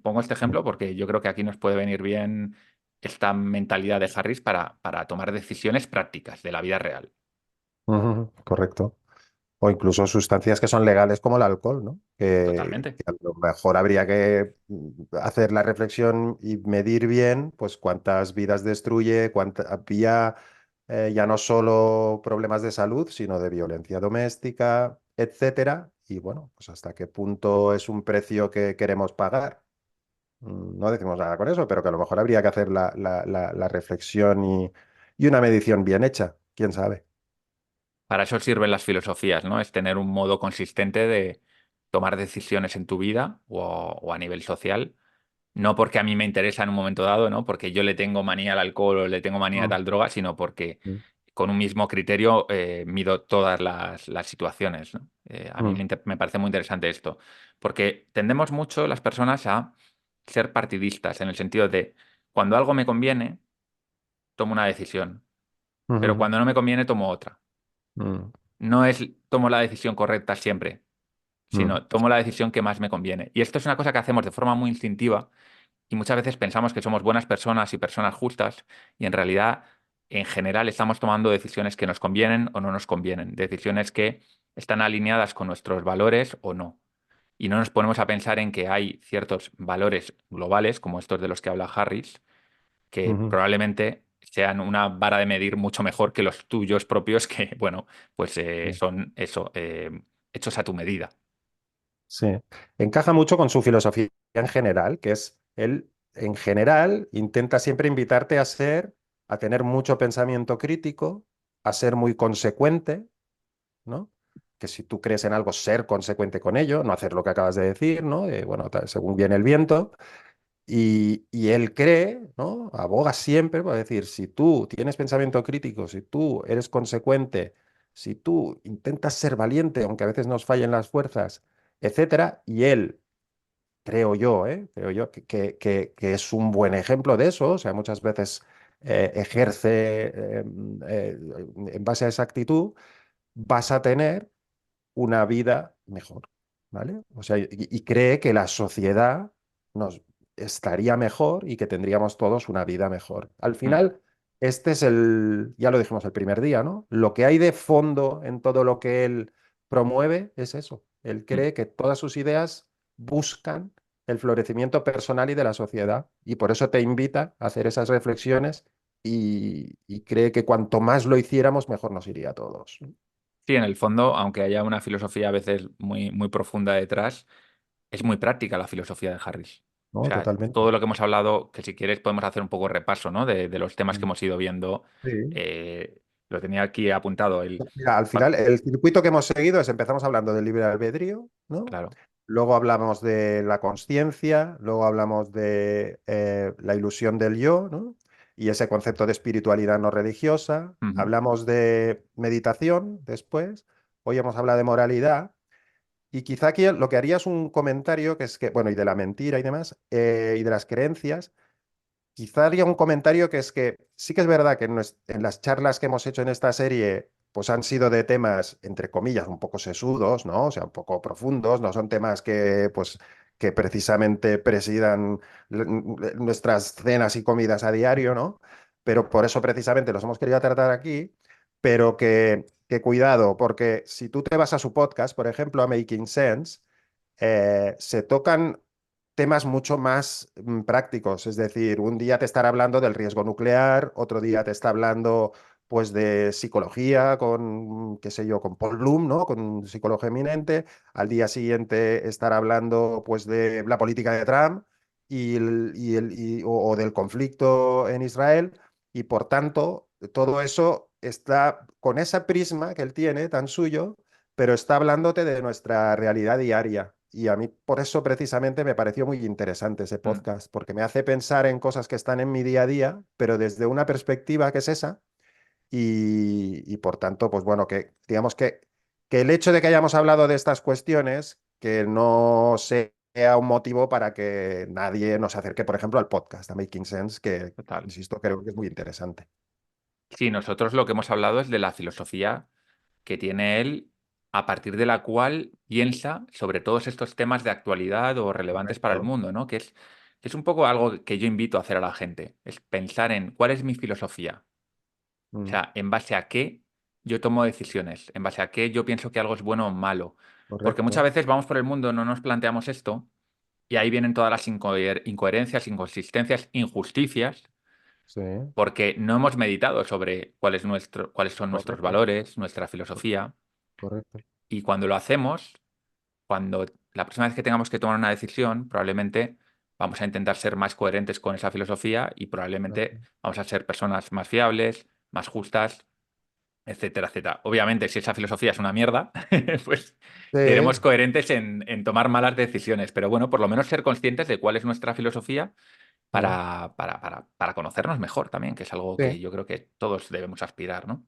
Pongo este ejemplo porque yo creo que aquí nos puede venir bien esta mentalidad de Harris para tomar decisiones prácticas de la vida real. Ujú. Correcto. O incluso sustancias que son legales como el alcohol, ¿no? Totalmente. Que a lo mejor habría que hacer la reflexión y medir bien, pues cuántas vidas destruye, había ya no solo problemas de salud, sino de violencia doméstica, etcétera. Y bueno, pues hasta qué punto es un precio que queremos pagar. No decimos nada con eso, pero que a lo mejor habría que hacer la reflexión y una medición bien hecha, quién sabe. Para eso sirven las filosofías, ¿no? Es tener un modo consistente de tomar decisiones en tu vida o a nivel social. No porque a mí me interesa en un momento dado, ¿no? Porque yo le tengo manía al alcohol o le tengo manía a Mm. tal droga, sino porque Mm. con un mismo criterio mido todas las situaciones, ¿no? A mí Mm. me parece muy interesante esto, porque tendemos mucho las personas a ser partidistas, en el sentido de cuando algo me conviene, tomo una decisión, pero Mm. cuando no me conviene, tomo otra. Mm. No es tomo la decisión correcta siempre, Mm. sino tomo la decisión que más me conviene. Y esto es una cosa que hacemos de forma muy instintiva y muchas veces pensamos que somos buenas personas y personas justas y en realidad, en general, estamos tomando decisiones que nos convienen o no nos convienen, decisiones que están alineadas con nuestros valores o no. Y no nos ponemos a pensar en que hay ciertos valores globales, como estos de los que habla Harris, que Mm. probablemente sean una vara de medir mucho mejor que los tuyos propios, que, bueno, pues Mm. son eso, hechos a tu medida. Sí. Encaja mucho con su filosofía en general, que es él, en general, intenta siempre invitarte a tener mucho pensamiento crítico, a ser muy consecuente, ¿no? Que si tú crees en algo, ser consecuente con ello, no hacer lo que acabas de decir, ¿no? Bueno, según viene el viento. Y él cree, ¿no? Aboga siempre por decir, si tú tienes pensamiento crítico, si tú eres consecuente, si tú intentas ser valiente, aunque a veces nos fallen las fuerzas, etcétera, y él, creo yo que es un buen ejemplo de eso, o sea, muchas veces ejerce eh, en base a esa actitud, vas a tener una vida mejor, ¿vale? O sea, y cree que la sociedad nos estaría mejor y que tendríamos todos una vida mejor. Al Mm, final, este es ya lo dijimos el primer día, ¿no? Lo que hay de fondo en todo lo que él promueve es eso. Él mm. cree que todas sus ideas buscan el florecimiento personal y de la sociedad y por eso te invita a hacer esas reflexiones y cree que cuanto más lo hiciéramos, mejor nos iría a todos. Sí, en el fondo, aunque haya una filosofía a veces muy, muy profunda detrás, es muy práctica la filosofía de Harris. O ¿No? sea, Totalmente. todo lo que hemos hablado, que si quieres podemos hacer un poco repaso, ¿no? De los temas que hemos ido viendo. Sí. Eh, lo tenía aquí apuntado. Mira, al final, el circuito que hemos seguido es empezamos hablando del libre albedrío, ¿no? Claro. Luego hablamos de la consciencia, luego hablamos de la ilusión del yo, ¿no? Y ese concepto de espiritualidad no religiosa. Ujú, Hablamos de meditación después. Hoy hemos hablado de moralidad. Y quizá aquí lo que haría es un comentario que es que, bueno, y de la mentira y demás, y de las creencias. Quizá haría un comentario que es que sí que es verdad que en las charlas que hemos hecho en esta serie, pues han sido de temas, entre comillas, un poco sesudos, ¿no? O sea, un poco profundos, no son temas pues, que precisamente presidan nuestras cenas y comidas a diario, ¿no? Pero por eso precisamente los hemos querido tratar aquí, pero que cuidado, porque si tú te vas a su podcast, por ejemplo, a Making Sense, se tocan temas mucho más prácticos, es decir, un día te estará hablando del riesgo nuclear, otro día te está hablando pues de psicología con, qué sé yo, con Paul Bloom, ¿no? Con un psicólogo eminente, al día siguiente estará hablando pues de la política de Trump o del conflicto en Israel y por tanto todo eso está con ese prisma que él tiene tan suyo pero está hablándote de nuestra realidad diaria. Y a mí por eso precisamente me pareció muy interesante ese mm, podcast, porque me hace pensar en cosas que están en mi día a día, pero desde una perspectiva que es esa. Y por tanto, pues bueno, que digamos que el hecho de que hayamos hablado de estas cuestiones, que no sea un motivo para que nadie nos acerque, por ejemplo, al podcast, a Making Sense, que, total. insisto, creo que es muy interesante. Sí, nosotros lo que hemos hablado es de la filosofía que tiene él, a partir de la cual piensa sobre todos estos temas de actualidad o relevantes para el Correcto. mundo, ¿no? Que es un poco algo que yo invito a hacer a la gente, es pensar en cuál es mi filosofía, o Mm, sea, en base a qué yo tomo decisiones, en base a qué yo pienso que algo es bueno o malo. Porque muchas correcto. veces vamos por el mundo, no nos planteamos esto, y ahí vienen todas las incoherencias, inconsistencias, injusticias, Sí, porque no hemos meditado sobre cuáles son nuestros correcto. valores, nuestra filosofía, Correcto. y cuando lo hacemos, cuando la próxima vez que tengamos que tomar una decisión, probablemente vamos a intentar ser más coherentes con esa filosofía y probablemente vamos a ser personas más fiables, más justas, etcétera, etcétera. Obviamente, si esa filosofía es una mierda, pues seremos Sí, coherentes en tomar malas decisiones, pero bueno, por lo menos ser conscientes de cuál es nuestra filosofía mm, para conocernos mejor también, que es algo que sí, yo creo que todos debemos aspirar, ¿no?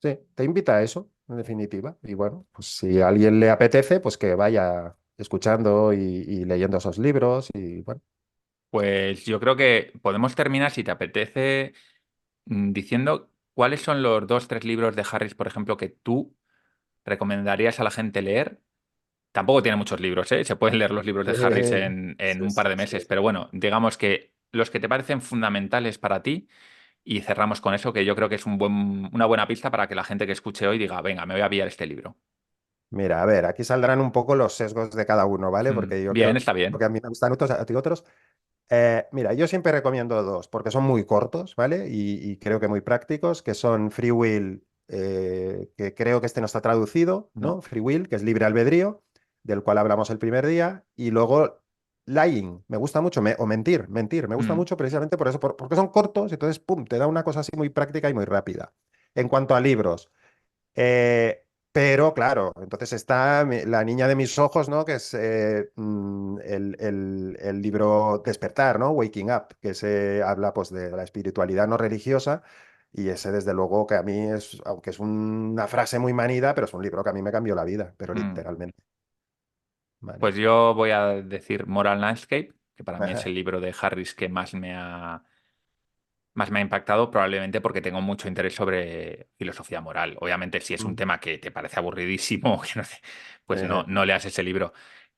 sí, te invita a eso, en definitiva. Y bueno, pues si a alguien le apetece, pues que vaya escuchando y leyendo esos libros y bueno. Pues yo creo que podemos terminar, si te apetece, diciendo cuáles son los dos, tres libros de Harris, por ejemplo, que tú recomendarías a la gente leer. Tampoco tiene muchos libros, ¿eh? Se pueden leer los libros de Harris en Sí, un par sí, de sí. meses, pero bueno, digamos que los que te parecen fundamentales para ti y cerramos con eso, que yo creo que es una buena pista para que la gente que escuche hoy diga, venga, me voy a pillar este libro. Mira, a ver, aquí saldrán un poco los sesgos de cada uno, ¿vale? Porque yo Bien, creo está que bien. a mí me gustan otros, a ti otros. Mira, yo siempre recomiendo dos, porque son muy cortos, ¿vale? Y creo que muy prácticos, que son Free Will que creo que este no está traducido, ¿no? ¿no? Free Will, que es libre albedrío, del cual hablamos el primer día, y luego Lying, me gusta mucho, o mentir, me gusta Mm, mucho precisamente por eso, porque son cortos, y entonces, pum, te da una cosa así muy práctica y muy rápida. En cuanto a libros, pero claro, entonces está La niña de mis ojos, ¿no? Que es el libro Despertar, ¿no? Waking Up, que se habla pues de la espiritualidad no religiosa. Y ese, desde luego, que a mí es, aunque es una frase muy manida, pero es un libro que a mí me cambió la vida, pero mm. literalmente. Vale. Pues yo voy a decir Moral Landscape, que para mí es el libro de Harris que más me ha impactado, probablemente porque tengo mucho interés sobre filosofía moral. Obviamente, si es un Mm, tema que te parece aburridísimo, que no sé, pues no, eh, no leas ese libro.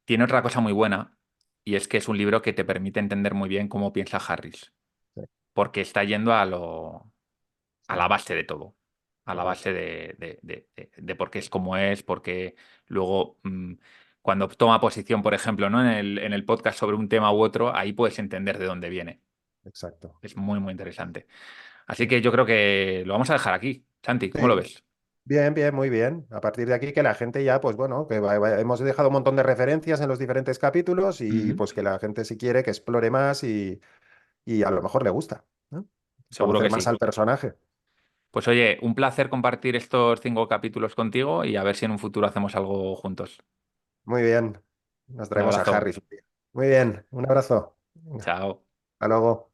Tiene otra cosa muy buena, y es que es un libro que te permite entender muy bien cómo piensa Harris, sí, porque está yendo a sí, la base de todo, a la correcto. base de por qué es como es, porque luego cuando toma posición, por ejemplo, ¿no? En el podcast sobre un tema u otro, ahí puedes entender de dónde viene. Exacto. Es muy, muy interesante. Así Sí. que yo creo que lo vamos a dejar aquí. Santi, ¿cómo lo Sí. ves? Bien, bien, muy bien. A partir de aquí que la gente ya, pues bueno, hemos dejado un montón de referencias en los diferentes capítulos y Ujú. pues que la gente si quiere que explore más y a lo mejor le gusta, ¿no? Seguro Conocer que más sí. al personaje. Pues oye, un placer compartir estos 5 capítulos contigo y a ver si en un futuro hacemos algo juntos. Muy bien. Nos Un traemos a abrazo. Harris un día. Muy bien. Un abrazo. Venga, Chao. hasta luego.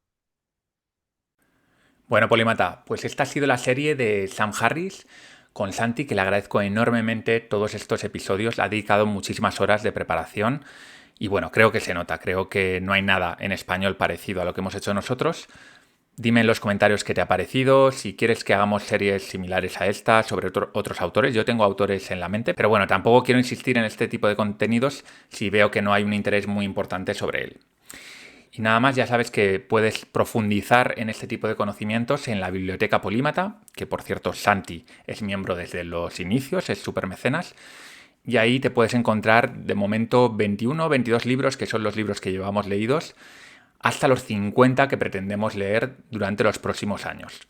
Bueno, Polímata, pues esta ha sido la serie de Sam Harris con Santi, que le agradezco enormemente todos estos episodios. Le ha dedicado muchísimas horas de preparación y bueno, creo que se nota, creo que no hay nada en español parecido a lo que hemos hecho nosotros. Dime en los comentarios qué te ha parecido, si quieres que hagamos series similares a esta sobre otros autores. Yo tengo autores en la mente, pero bueno, tampoco quiero insistir en este tipo de contenidos si veo que no hay un interés muy importante sobre él. Y nada más, ya sabes que puedes profundizar en este tipo de conocimientos en la Biblioteca Polímata, que por cierto Santi es miembro desde los inicios, es súper mecenas, y ahí te puedes encontrar de momento 21 o 22 libros, que son los libros que llevamos leídos, hasta los 50 que pretendemos leer durante los próximos años.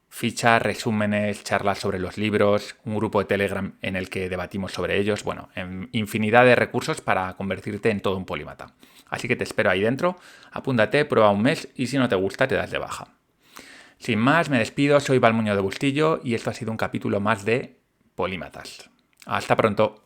Fichas, resúmenes, charlas sobre los libros, un grupo de Telegram en el que debatimos sobre ellos, bueno, infinidad de recursos para convertirte en todo un polímata. Así que te espero ahí dentro, apúntate, prueba un mes y si no te gusta te das de baja. Sin más, me despido, soy Balmuño de Bustillo y esto ha sido un capítulo más de Polímatas. Hasta pronto.